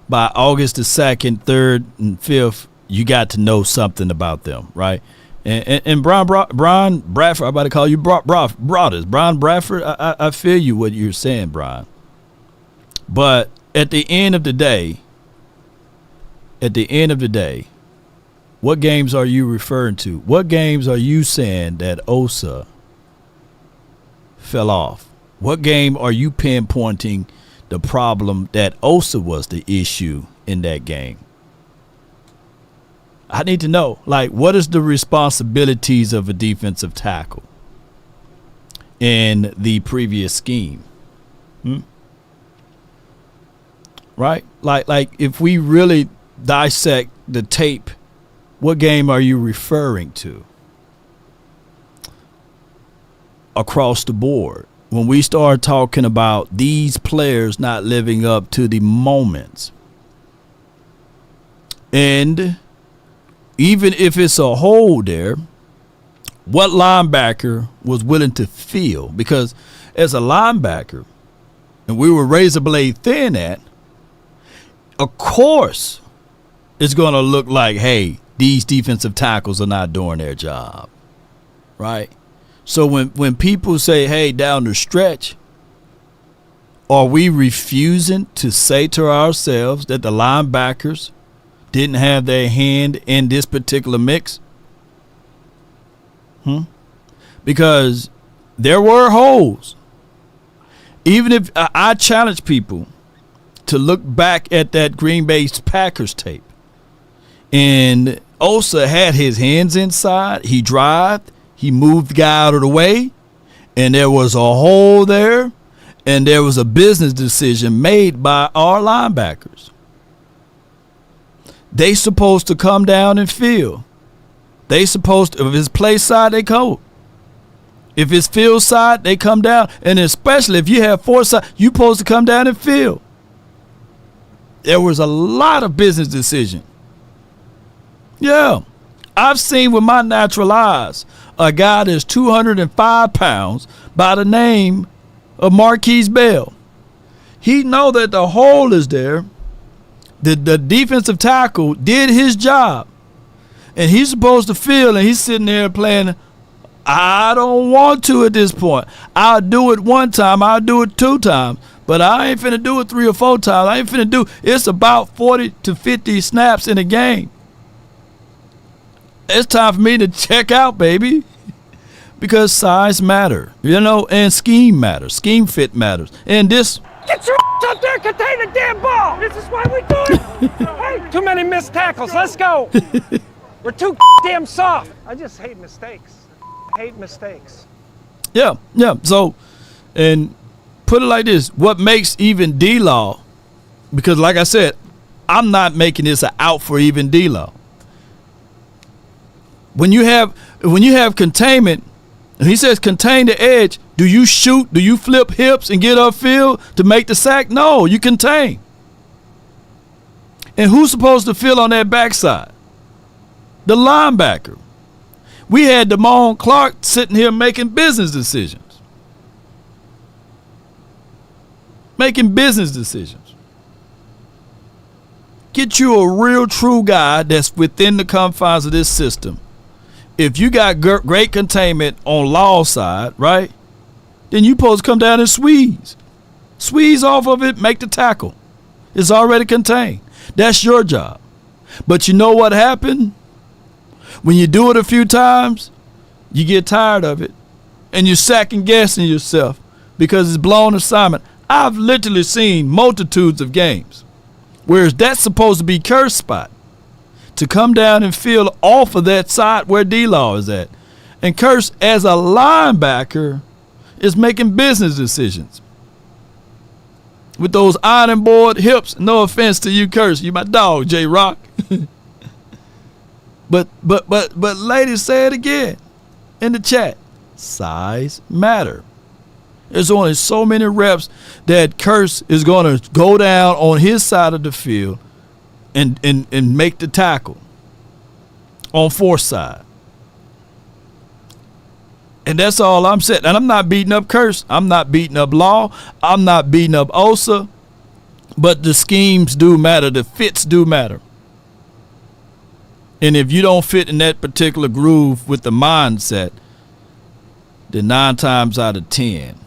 By August the 2nd, 3rd, and 5th, you got to know something about them, right? And Brian Bradford, I'm about to call you Brothers. Brian Bradford, I feel you what you're saying, Brian. But at the end of the day, what games are you referring to? What games are you saying that Osa fell off? What game are you pinpointing the problem that Osa was the issue in that game? I need to know, like, what is the responsibilities of a defensive tackle? in the previous scheme. Right? Like if we really dissect the tape, what game are you referring to? Across the board, when we start talking about these players not living up to the moments, and even if it's a hole there, what linebacker was willing to fill? Because as a linebacker, and we were razor blade thin at, of course, it's going to look like, hey, these defensive tackles are not doing their job, right? So when people say, hey, down the stretch, are we refusing to say to ourselves that the linebackers didn't have their hand in this particular mix? Because there were holes. Even if I challenge people to look back at that Green Bay Packers tape, and Osa had his hands inside, he drived, he moved the guy out of the way, and there was a hole there, and there was a business decision made by our linebackers. They supposed to come down and fill. They supposed to, if it's play side, they go. If it's field side, they come down. And especially if you have four side, you supposed to come down and fill. There was a lot of business decision. Yeah. I've seen with my natural eyes a guy that's 205 pounds by the name of Marquise Bell. He know that the hole is there. The defensive tackle did his job. And he's supposed to fill, and he's sitting there playing, I don't want to at this point. I'll do it one time. I'll do it two times. But I ain't finna do it 3 or 4 times. I ain't finna do – it's about 40 to 50 snaps in a game. It's time for me to check out, baby, because size matter, and scheme matters. Scheme fit matters. And this – get your up there, contain the damn ball. This is why we do it. Hey, too many missed tackles. Let's go. We're too damn soft. I just hate mistakes. Yeah. So, and put it like this: what makes even D-Law? Because, like I said, I'm not making this an out for even D-Law. When you have containment, and he says contain the edge. Do you shoot? Do you flip hips and get upfield to make the sack? No, you contain. And who's supposed to fill on that backside? The linebacker. We had Damone Clark sitting here making business decisions. Get you a real true guy that's within the confines of this system. If you got great containment on Law's side, right, then you supposed to come down and squeeze. Squeeze off of it, make the tackle. It's already contained. That's your job. But you know what happened? When you do it a few times, you get tired of it, and you're second guessing yourself because it's blown assignment. I've literally seen multitudes of games where that's supposed to be Kurt's spot, to come down and fill off of that side where D-Law is at. And Kurt, as a linebacker, is making business decisions with those iron board hips. No offense to you, Kurt. You my dog, J-Rock. But ladies, say it again in the chat. Size matter. There's only so many reps that Kurt is going to go down on his side of the field and make the tackle on fourth side. And that's all I'm saying. And I'm not beating up Kurt. I'm not beating up Law. I'm not beating up Osa. But the schemes do matter. The fits do matter. And if you don't fit in that particular groove with the mindset, then 9 times out of 10,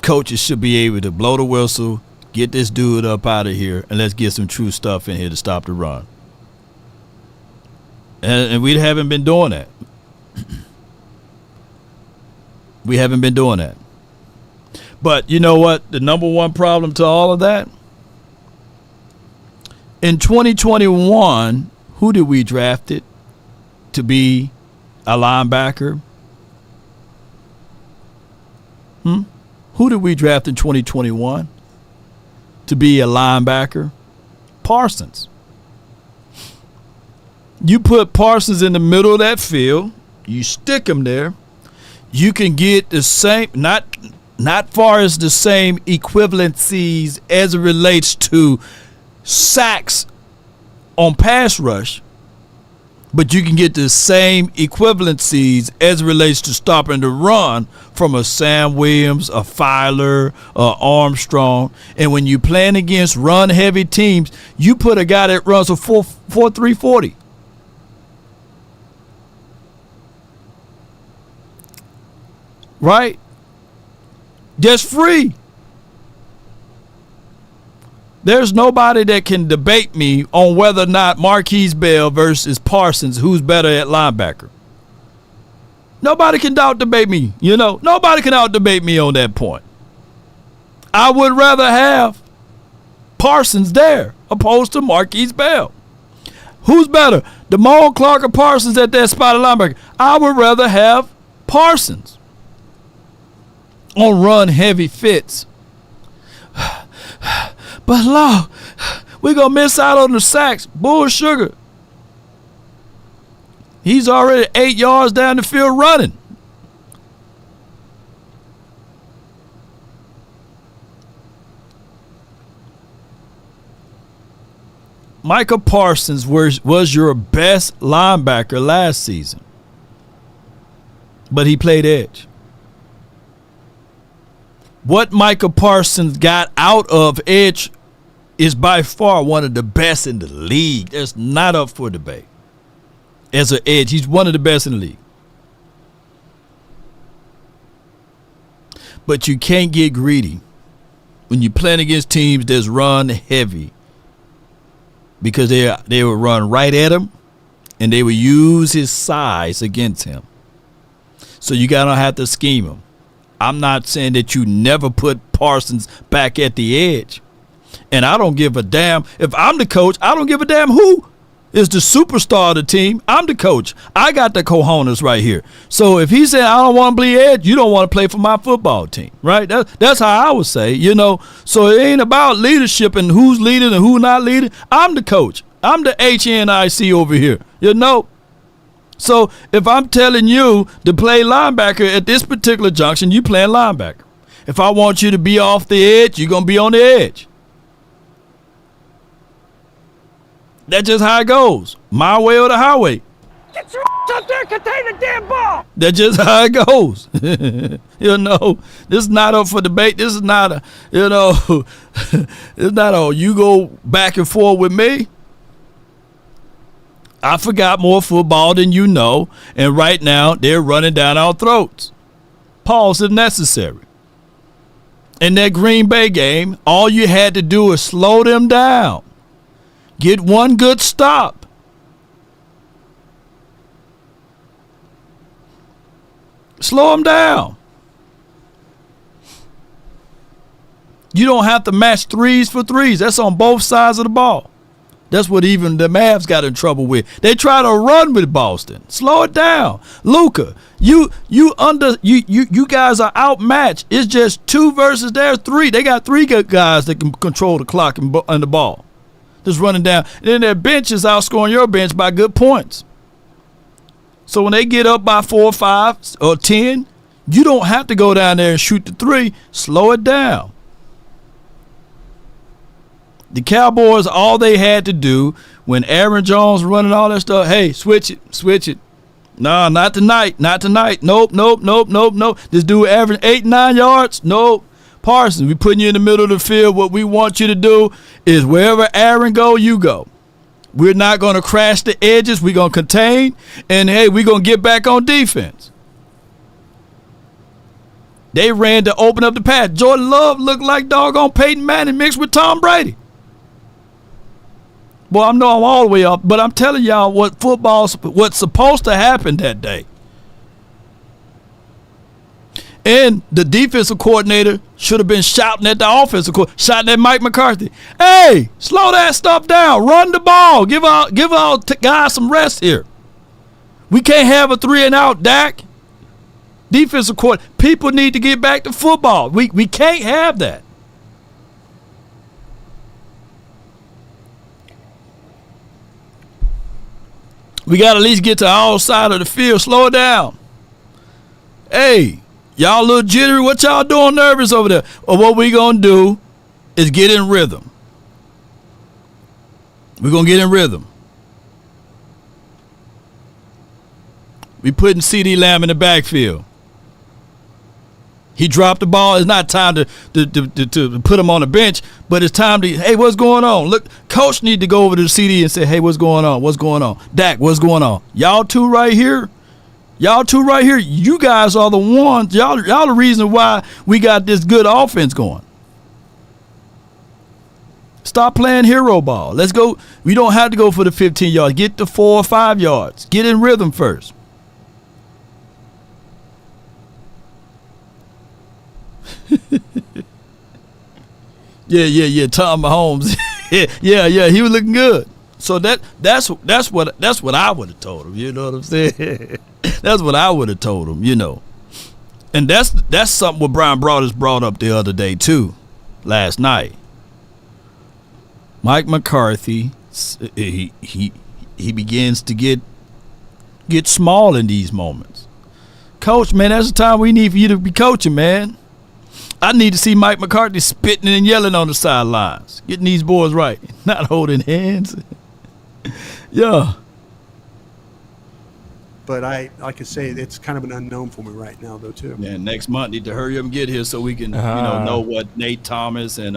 coaches should be able to blow the whistle, get this dude up out of here, and let's get some true stuff in here to stop the run. And we haven't been doing that. We haven't been doing that. But you know what? The number one problem to all of that? In 2021, who did we draft it to be a linebacker? Who did we draft in 2021 to be a linebacker? Parsons. You put Parsons in the middle of that field, you stick him there, you can get the same, not far as the same equivalencies as it relates to sacks on pass rush, but you can get the same equivalencies as it relates to stopping the run from a Sam Williams, a Filer, a Armstrong. And when you're playing against run-heavy teams, you put a guy that runs a 4.340. Right? Just free. There's nobody that can debate me on whether or not Marquise Bell versus Parsons, who's better at linebacker. Nobody can out-debate me, Nobody can out-debate me on that point. I would rather have Parsons there opposed to Marquise Bell. Who's better, Damone Clark or Parsons at that spot of linebacker? I would rather have Parsons on run-heavy fits. But Law, we're going to miss out on the sacks. Bull sugar. He's already 8 yards down the field running. Micah Parsons was your best linebacker last season, but he played edge. What Micah Parsons got out of edge is by far one of the best in the league. That's not up for debate. As an edge, he's one of the best in the league. But you can't get greedy when you're playing against teams that's run heavy, because they will run right at him and they will use his size against him. So you gotta have to scheme him. I'm not saying that you never put Parsons back at the edge. And I don't give a damn. If I'm the coach, I don't give a damn who is the superstar of the team. I'm the coach. I got the cojones right here. So if he said, I don't want to play edge, you don't want to play for my football team, right? That's how I would say, So it ain't about leadership and who's leading and who not leading. I'm the coach. I'm the HNIC over here, So if I'm telling you to play linebacker at this particular junction, you playing linebacker. If I want you to be off the edge, you're going to be on the edge. That's just how it goes. My way or the highway. Get your up there, contain the damn ball. That's just how it goes. This is not up for debate. This is not a, it's not a, you go back and forth with me. I forgot more football than you know, and right now they're running down our throats. Pause if necessary. In that Green Bay game, all you had to do is slow them down. Get one good stop. Slow them down. You don't have to match threes for threes. That's on both sides of the ball. That's what even the Mavs got in trouble with. They try to run with Boston. Slow it down. Luka, you guys are outmatched. It's just 2 versus their 3. They got 3 good guys that can control the clock and the ball. Just running down. And then their bench is outscoring your bench by good points. So when they get up by 4 or 5 or 10, you don't have to go down there and shoot the 3. Slow it down. The Cowboys, all they had to do when Aaron Jones running all that stuff, hey, switch it. No, not tonight. Nope. This dude averaging 8, 9 yards. Nope. Parsons, we putting you in the middle of the field. What we want you to do is wherever Aaron go, you go. We're not going to crash the edges. We're going to contain. And, hey, we're going to get back on defense. They ran to open up the pass. Jordan Love looked like doggone Peyton Manning mixed with Tom Brady. Well, I know I'm all the way up, but I'm telling y'all what's supposed to happen that day. And the defensive coordinator should have been shouting at the offensive coordinator, shouting at Mike McCarthy. Hey, slow that stuff down. Run the ball. Give our guys some rest here. We can't have a 3-and-out, Dak. Defensive coordinator. People need to get back to football. We can't have that. We got to at least get to our side of the field. Slow it down. Hey, y'all a little jittery. What y'all doing nervous over there? Or what we going to do is get in rhythm. We're going to get in rhythm. We putting CD Lamb in the backfield. He dropped the ball. It's not time to put him on the bench, but it's time to, hey, what's going on? Look, coach need to go over to the CD and say, hey, what's going on? What's going on? Dak, what's going on? Y'all two right here, you guys are the ones, y'all the reason why we got this good offense going. Stop playing hero ball. Let's go. We don't have to go for the 15 yards. Get the 4 or 5 yards. Get in rhythm first. Yeah. Tom Mahomes. yeah. He was looking good. So that's what I would have told him. You know what I'm saying? That's what I would have told him. You know, and that's something what Brian Broadus brought up the other day too, last night. Mike McCarthy, he begins to get small in these moments. Coach, man, that's the time we need for you to be coaching, man. I need to see Mike McCarthy spitting and yelling on the sidelines, getting these boys right, not holding hands. Yeah. But like I say, it's kind of an unknown for me right now, though, too. Yeah, next month need to hurry up and get here so we can, know what Nate Thomas and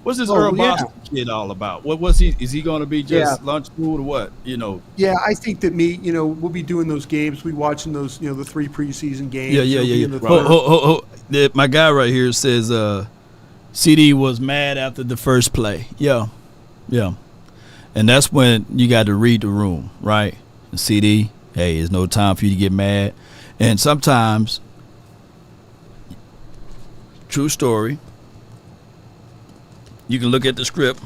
what's this Earl Boston kid all about? What's he? Is he going to be just lunch food or what? You know. Yeah, I think that we'll be doing those games. We watching those, the 3 preseason games. Yeah. My guy right here says CD was mad after the first play. Yeah. And that's when you got to read the room, right? And CD, hey, there's no time for you to get mad. And sometimes, true story, you can look at the script.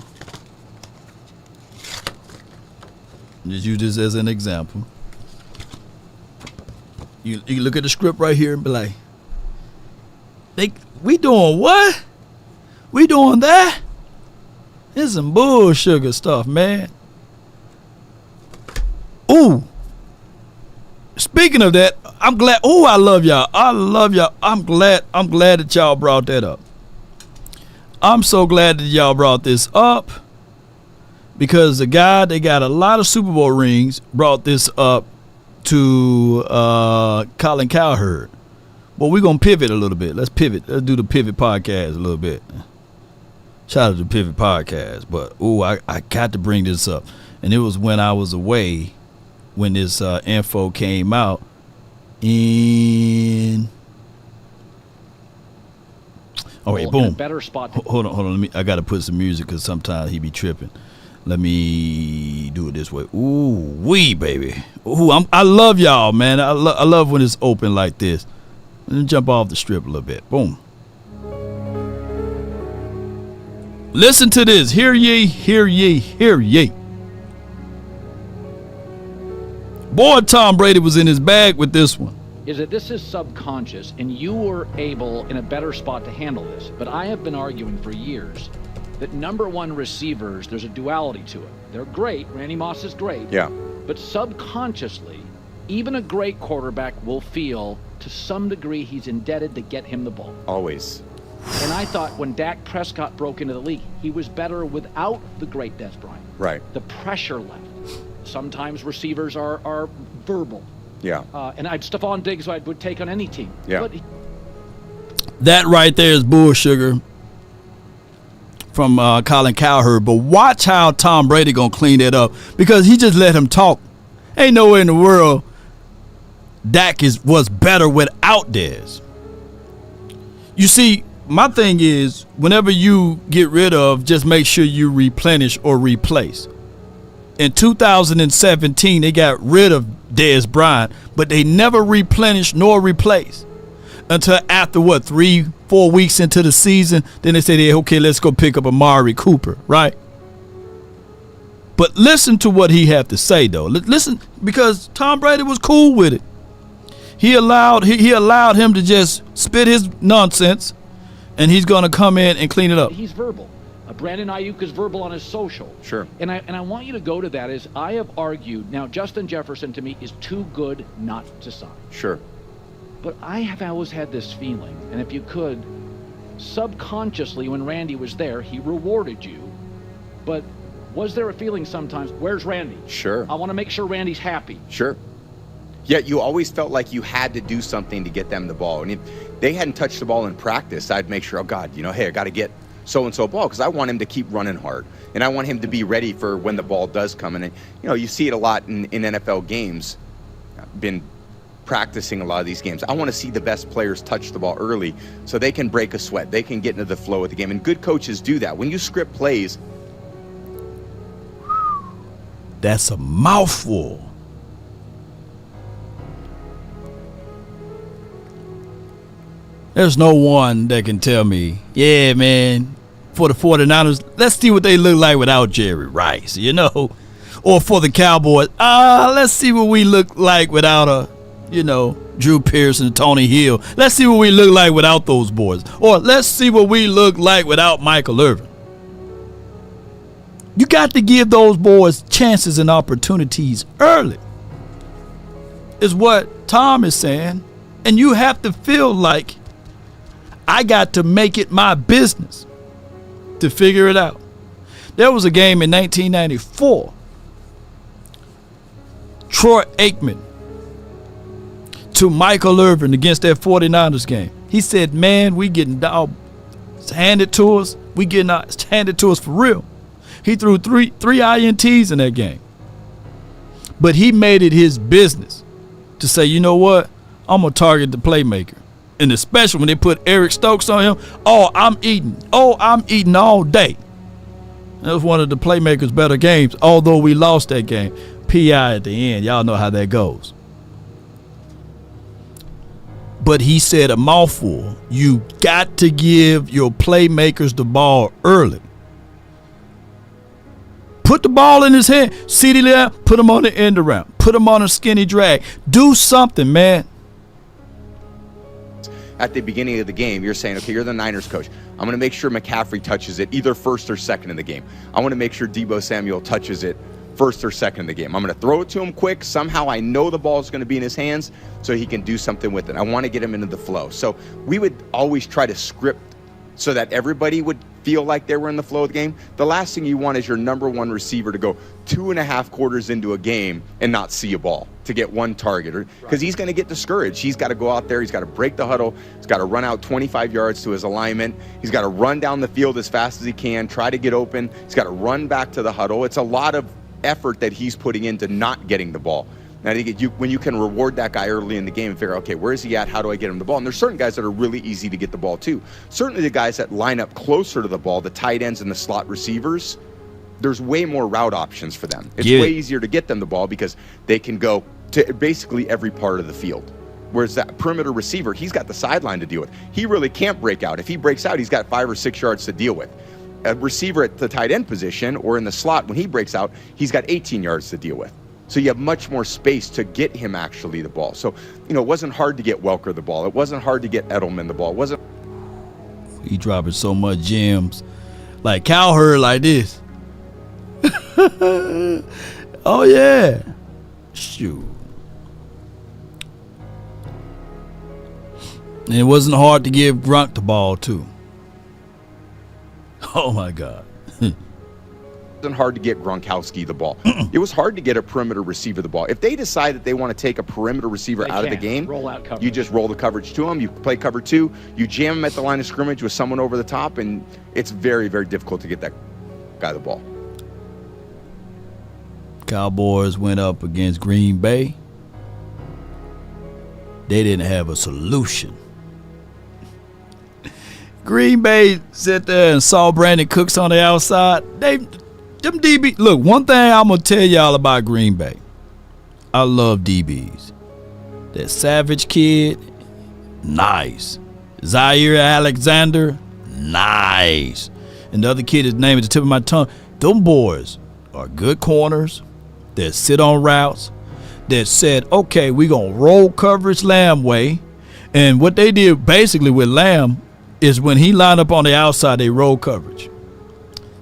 Just use this as an example. You look at the script right here and be like, we doing what? We doing that? This is some bullsugar stuff, man. Ooh. Speaking of that, I'm glad. Oh, I love y'all. I'm glad that y'all brought that up. I'm so glad that y'all brought this up because the guy that got a lot of Super Bowl rings brought this up to Colin Cowherd. Well, we're going to pivot a little bit. Let's pivot. Let's do the Pivot Podcast a little bit. Shout out to the Pivot Podcast. But, I got to bring this up. And it was when I was away when this info came out in... Oh, wait, boom. Better spot. Hold on. I got to put some music because sometimes he be tripping. Let me do it this way. Ooh, wee, baby. Ooh, I love y'all, man. I love when it's open like this. Let me jump off the strip a little bit. Boom. Listen to this. Hear ye, hear ye, hear ye. Boy, Tom Brady was in his bag with this one. Is that this is subconscious, and you were able in a better spot to handle this. But I have been arguing for years that number one receivers, there's a duality to it. They're great. Randy Moss is great. Yeah. But subconsciously, even a great quarterback will feel to some degree he's indebted to get him the ball. Always. And I thought when Dak Prescott broke into the league, he was better without the great Des Bryant. Right. The pressure left. Sometimes receivers are verbal. Yeah. And Stephon Diggs I would take on any team. Yeah. But that right there is bull sugar from Colin Cowherd. But watch how Tom Brady going to clean that up because he just let him talk. Ain't nowhere in the world Dak was better without Dez. You see, my thing is whenever you get rid of, just make sure you replenish or replace. In 2017, they got rid of Dez Bryant, but they never replenished nor replaced until after 3-4 weeks into the season. Then they say, okay, let's go pick up Amari Cooper, right? But listen to what he had to say, though. Listen, because Tom Brady was cool with it. He allowed him to just spit his nonsense, and he's going to come in and clean it up. He's verbal. Brandon Ayuk is verbal on his social. Sure. And I want you to go to that. Is I have argued, now Justin Jefferson to me is too good not to sign. Sure. But I have always had this feeling, and if you could, subconsciously when Randy was there, he rewarded you. But was there a feeling sometimes, where's Randy? Sure. I want to make sure Randy's happy. Sure. Yet you always felt like you had to do something to get them the ball. And if they hadn't touched the ball in practice, I'd make sure, oh God, hey, I got to get so-and-so ball, because I want him to keep running hard. And I want him to be ready for when the ball does come. And, you see it a lot in NFL games. I've been practicing a lot of these games. I want to see the best players touch the ball early so they can break a sweat. They can get into the flow of the game. And good coaches do that. When you script plays. That's a mouthful. There's no one that can tell me, yeah, man, for the 49ers, let's see what they look like without Jerry Rice, or for the Cowboys, let's see what we look like without Drew Pearson, Tony Hill. Let's see what we look like without those boys. Or let's see what we look like without Michael Irvin. You got to give those boys chances and opportunities early, is what Tom is saying. And you have to feel like I got to make it my business to figure it out. There was a game in 1994. Troy Aikman to Michael Irvin against that 49ers game. He said, man, we getting handed to us. We getting handed to us for real. He threw three INTs in that game. But he made it his business to say, you know what? I'm going to target the playmaker. And especially when they put Eric Stokes on him, I'm eating all day. That was one of the playmakers' better games, although we lost that game. PI at the end. Y'all know how that goes. But he said a mouthful. You got to give your playmakers the ball early. Put the ball in his hand. CeeDee Lamb, put him on the end around. Put him on a skinny drag. Do something, man. At the beginning of the game, you're saying, okay, you're the Niners coach. I'm going to make sure McCaffrey touches it either first or second in the game. I want to make sure Deebo Samuel touches it first or second in the game. I'm going to throw it to him quick. Somehow I know the ball is going to be in his hands so he can do something with it. I want to get him into the flow. So we would always try to script so that everybody would feel like they were in the flow of the game. The last thing you want is your number one receiver to go 2.5 quarters into a game and not see a ball to get one target, because he's going to get discouraged. He's got to go out there. He's got to break the huddle. He's got to run out 25 yards to his alignment. He's got to run down the field as fast as he can, try to get open. He's got to run back to the huddle. It's a lot of effort that he's putting into not getting the ball. And I think when you can reward that guy early in the game and figure, okay, where is he at? How do I get him the ball? And there's certain guys that are really easy to get the ball to. Certainly the guys that line up closer to the ball, the tight ends and the slot receivers, there's way more route options for them. It's way easier to get them the ball because they can go to basically every part of the field. Whereas that perimeter receiver, he's got the sideline to deal with. He really can't break out. If he breaks out, he's got 5 or 6 yards to deal with. A receiver at the tight end position or in the slot, when he breaks out, he's got 18 yards to deal with. So you have much more space to get him actually the ball. So, it wasn't hard to get Welker the ball. It wasn't hard to get Edelman the ball. It wasn't. He dropping so much gems. Like Cowherd like this. Oh, yeah. Shoot. And it wasn't hard to give Gronk the ball, too. Oh, my God. It wasn't hard to get Gronkowski the ball. It was hard to get a perimeter receiver the ball. If they decide that they want to take a perimeter receiver out of the game, you just roll the coverage to them. You play cover 2. You jam them at the line of scrimmage with someone over the top, and it's very, very difficult to get that guy the ball. Cowboys went up against Green Bay. They didn't have a solution. Green Bay sat there and saw Brandon Cooks on the outside. Them DB, look, one thing I'm going to tell y'all about Green Bay. I love DBs. That Savage kid, nice. Zaire Alexander, nice. And the other kid, his name is the tip of my tongue. Them boys are good corners. They sit on routes. that said, okay, we're going to roll coverage Lamb way. And what they did basically with Lamb is when he lined up on the outside, they roll coverage.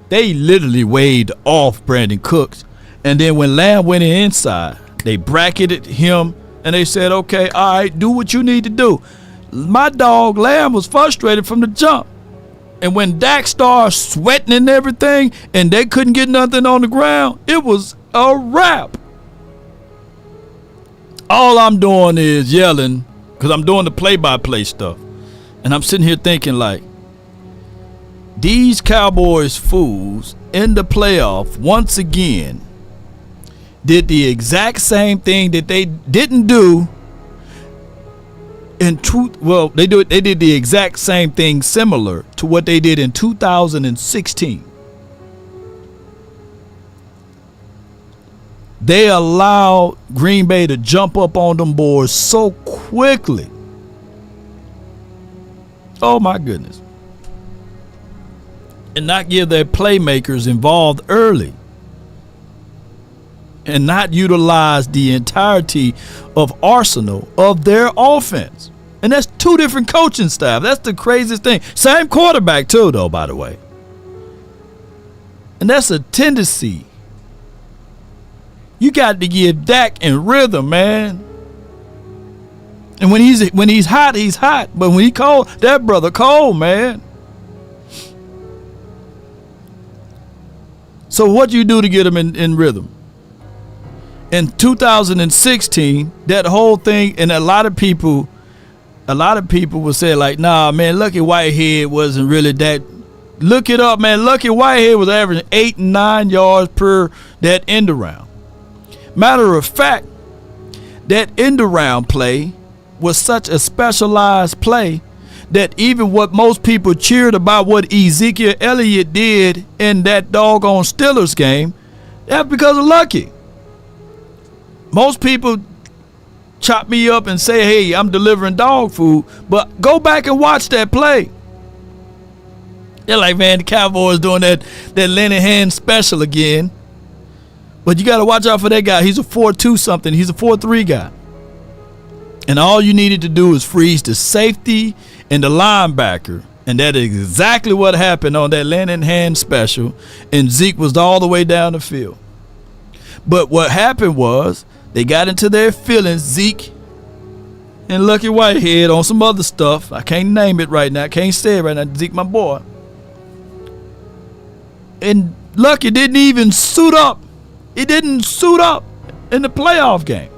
They literally waved off Brandon Cooks. And then when Lamb went inside, they bracketed him and they said, okay, all right, do what you need to do. My dog Lamb was frustrated from the jump. And when Dak started sweating and everything and they couldn't get nothing on the ground, it was a wrap. All I'm doing is yelling because I'm doing the play-by-play stuff. And I'm sitting here thinking like, these Cowboys fools in the playoff once again did the exact same thing that they didn't do in truth. Well, they did the exact same thing similar to what they did in 2016. They allowed Green Bay to jump up on them boys so quickly. Oh my goodness. And not give their playmakers involved early. And not utilize the entirety of arsenal of their offense. And that's two different coaching staff. That's the craziest thing. Same quarterback too, though, by the way. And that's a tendency. You got to give Dak in rhythm, man. And when he's hot, he's hot. But when he cold, that brother cold, man. So what do you do to get him in rhythm? In 2016, that whole thing, and a lot of people will say like, nah, man, Lucky Whitehead wasn't really that. Look it up, man. Lucky Whitehead was averaging 8 and 9 yards per that end around. Matter of fact, that end around play was such a specialized play that even what most people cheered about what Ezekiel Elliott did in that doggone Steelers game, that's because of Lucky. Most people chop me up and say, hey, I'm delivering dog food, but go back and watch that play. They're like, man, the Cowboys doing that Linehan special again. But you got to watch out for that guy. He's a 4-2 something. He's a 4-3 guy. And all you needed to do is freeze the safety and the linebacker. And that is exactly what happened on that Linehan special. And Zeke was all the way down the field. But what happened was they got into their feelings, Zeke and Lucky Whitehead, on some other stuff. I can't name it right now. I can't say it right now. Zeke, my boy. And Lucky didn't even suit up. He didn't suit up in the playoff game.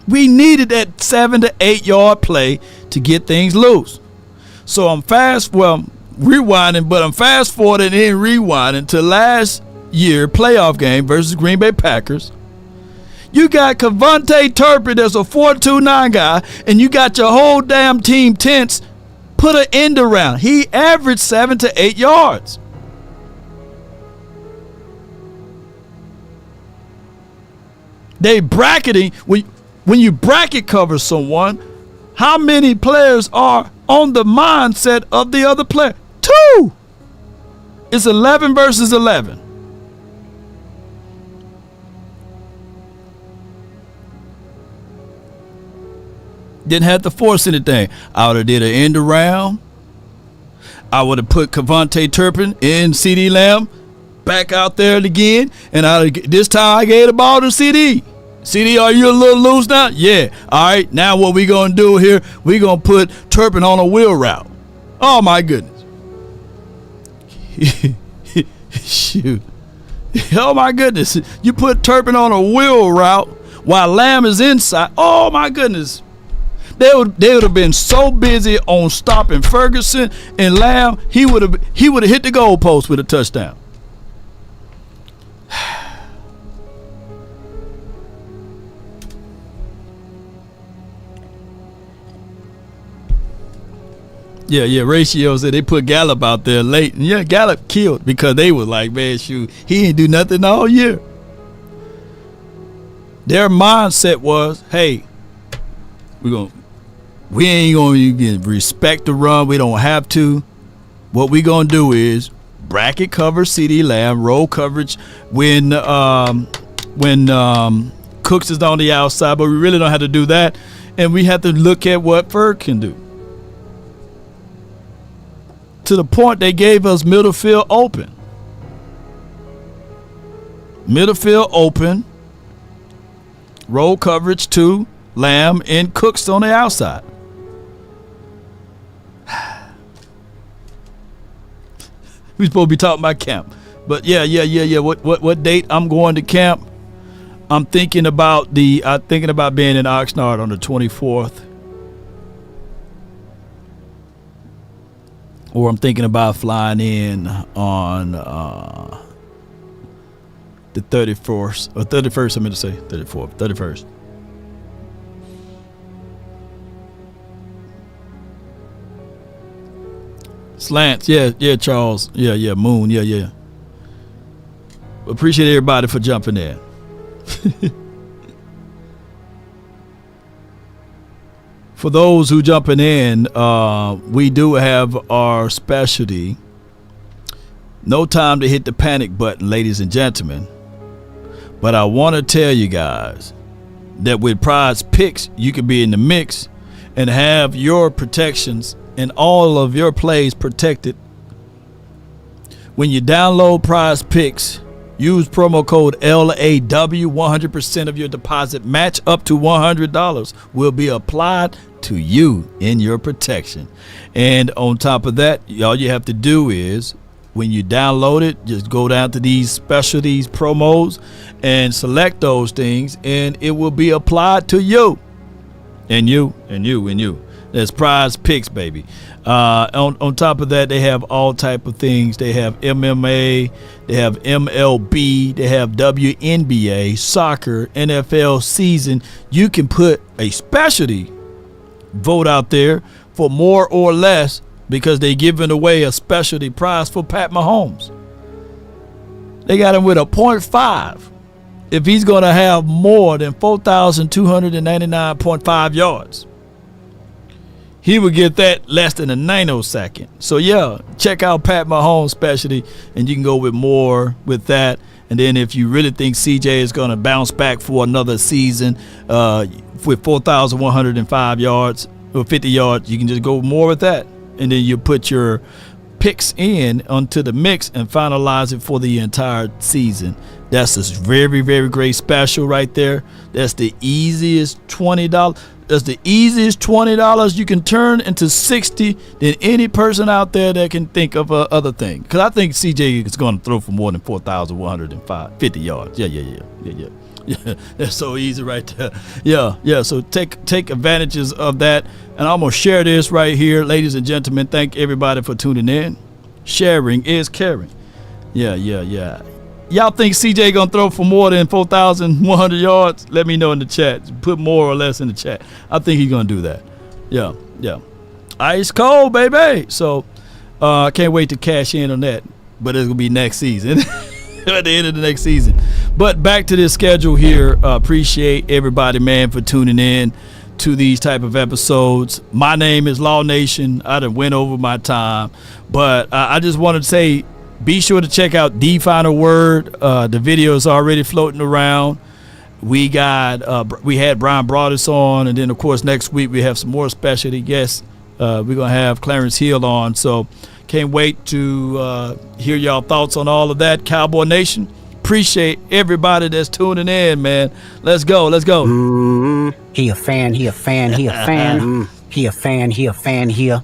We needed that 7 to 8 yard play to get things loose. So I'm rewinding, but I'm fast forwarding and rewinding to last year playoff game versus Green Bay Packers. You got Cavante Turpin as a 4.29 guy, and you got your whole damn team tense. Put an end around. He averaged 7 to 8 yards. They bracketing. When you bracket cover someone, how many players are on the mindset of the other player? 2. It's 11 versus 11. Didn't have to force anything. I would have did an end around. I would have put Cavante Turpin in CD Lamb back out there again, and this time I gave the ball to CD. CD, are you a little loose now? Yeah. All right. Now what we gonna do here? We gonna put Turpin on a wheel route. Oh my goodness. Shoot. Oh my goodness. You put Turpin on a wheel route while Lamb is inside. Oh my goodness. They would have been so busy on stopping Ferguson and Lamb, he would have hit the goalpost with a touchdown. Yeah, Ratio said they put Gallup out there late. And yeah, Gallup killed because they was like, man, shoot, he ain't do nothing all year. Their mindset was, hey, we ain't gonna respect the run. We don't have to. What we gonna do is bracket cover CeeDee Lamb, roll coverage when Cooks is on the outside, but we really don't have to do that. And we have to look at what Ferg can do. To the point they gave us middle field open. Middle field open. Roll coverage to Lamb and Cooks on the outside. We supposed to be talking about camp. But yeah. What date I'm going to camp? I'm thinking about being in Oxnard on the 24th. Or I'm thinking about flying in on the 31st. Or 31st, I meant to say. 34th. 31st. Slants. Yeah, Charles. Yeah, Moon. Yeah. Appreciate everybody for jumping in. For those who jumping in, we do have our specialty. No time to hit the panic button, ladies and gentlemen. But I want to tell you guys that with Prize Picks, you can be in the mix and have your protections and all of your plays protected. When you download Prize Picks, use promo code LAW. 100% of your deposit match up to $100 will be applied to you in your protection. And on top of that, all you have to do is when you download it, just go down to these specialties promos and select those things, and it will be applied to you. And you. That's Prize Picks, baby. On top of that, they have all type of things. They have MMA, they have MLB, they have WNBA, soccer, NFL season. You can put a specialty vote out there for more or less because they're giving away a specialty prize for Pat Mahomes. They got him with a 0.5 if he's going to have more than 4,299.5 yards. He would get that less than a nanosecond. So, yeah, check out Pat Mahomes' specialty, and you can go with more with that. And then if you really think CJ is going to bounce back for another season with 4,105 yards or 50 yards, you can just go more with that. And then you put your picks in onto the mix and finalize it for the entire season. That's a very, very great special right there. That's the easiest $20. That's the easiest $20 you can turn into $60 than any person out there that can think of other thing. Because I think CJ is going to throw for more than 4,150 yards. Yeah. That's so easy right there. Yeah. So take advantages of that. And I'm going to share this right here. Ladies and gentlemen, thank everybody for tuning in. Sharing is caring. Yeah. Y'all think CJ gonna throw for more than 4,100 yards? Let me know in the chat. Put more or less in the chat. I think he's gonna do that. Yeah. Ice cold, baby. So I can't wait to cash in on that. But it's gonna be next season. At the end of the next season. But back to this schedule here. Appreciate everybody, man, for tuning in to these type of episodes. My name is Law Nation. I done went over my time. But I just wanted to say, be sure to check out The Final Word. The video is already floating around. We had Brian Broadus on, and then of course next week we have some more specialty guests. We're gonna have Clarence Hill on, so can't wait to hear y'all thoughts on all of that. Cowboy Nation, appreciate everybody that's tuning in, man. Let's go. He a fan. He a fan here.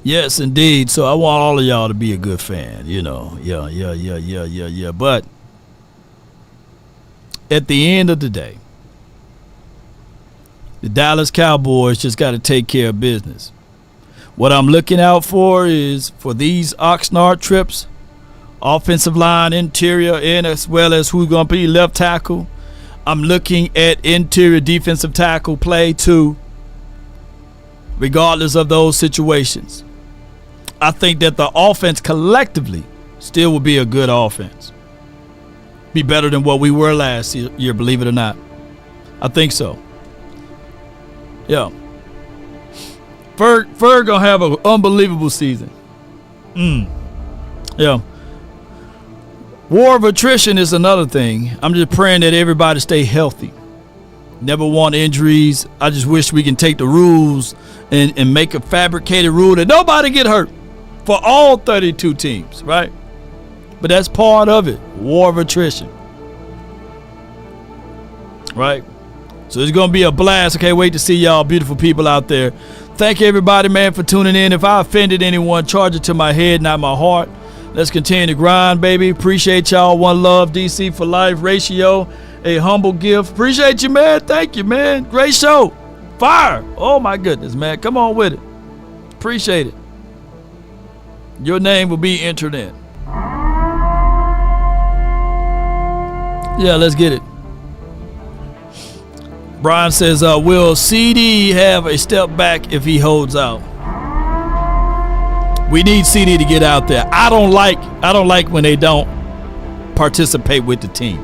Yes, indeed. So I want all of y'all to be a good fan, you know. Yeah. But at the end of the day, the Dallas Cowboys just got to take care of business. What I'm looking out for is for these Oxnard trips, offensive line, interior, and as well as who's going to be left tackle. I'm looking at interior defensive tackle play too, regardless of those situations. I think that the offense collectively still will be a good offense. Be better than what we were last year, believe it or not. I think so. Yeah. Ferg gonna have an unbelievable season. Yeah. War of attrition is another thing. I'm just praying that everybody stay healthy. Never want injuries. I just wish we can take the rules and make a fabricated rule that nobody get hurt for all 32 teams, right? But that's part of it. War of attrition. Right? So it's going to be a blast. I can't wait to see y'all beautiful people out there. Thank you, everybody, man, for tuning in. If I offended anyone, charge it to my head, not my heart. Let's continue to grind, baby. Appreciate y'all. One love, DC for life. Ratio, a humble gift. Appreciate you, man. Thank you, man. Great show. Fire. Oh, my goodness, man. Come on with it. Appreciate it. Your name will be entered in. Yeah, let's get it. Brian says, will CD have a step back if he holds out? We need CD to get out there. I don't like when they don't participate with the team,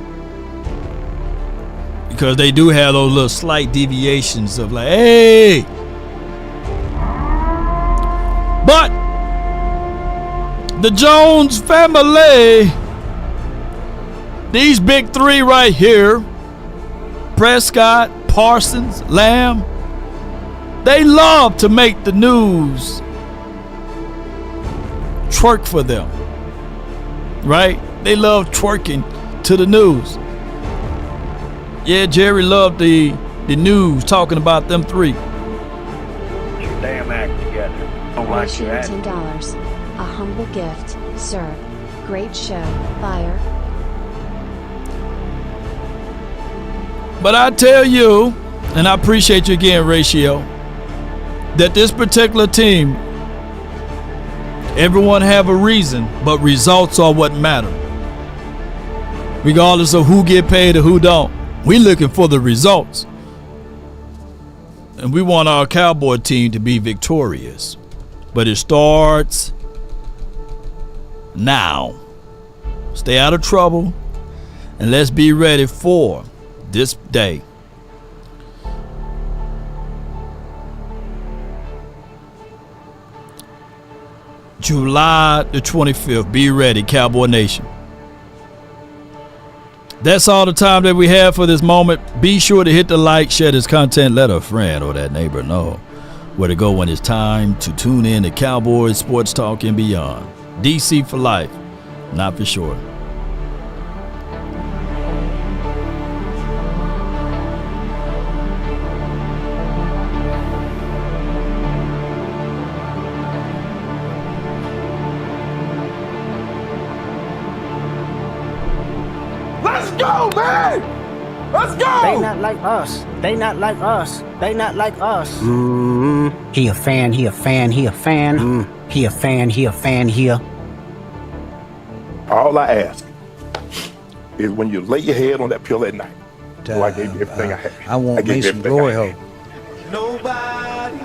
because they do have those little slight deviations of like, hey. But the Jones family, these big three right here, Prescott, Parsons, Lamb, they love to make the news twerk for them, right? They love twerking to the news. Yeah, Jerry loved the news talking about them three. Get your damn act together. Don't like your $10. A humble gift, sir. Great show. Fire. But I tell you, and I appreciate you again, Ratio, that this particular team, everyone have a reason, but results are what matter. Regardless of who get paid or who don't. We looking for the results. And we want our Cowboy team to be victorious. But it starts now. Stay out of trouble, and let's be ready for this day. July the 25th. Be ready, Cowboy Nation. That's all the time that we have for this moment. Be sure to hit the like, share this content, let a friend or that neighbor know where to go when it's time to tune in to Cowboys Sports Talk and beyond. DC for life, not for sure. Let's go, man! Let's go! They not like us. They not like us. They not like us. He a fan, he a fan, he a fan. He a fan, he a fan here. All I ask is when you lay your head on that pillow at night. So I gave you everything I had. I want me some glory hole. Nobody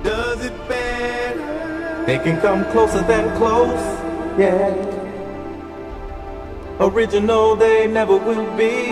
does it better. They can come closer than close. Yeah. Original, they never will be.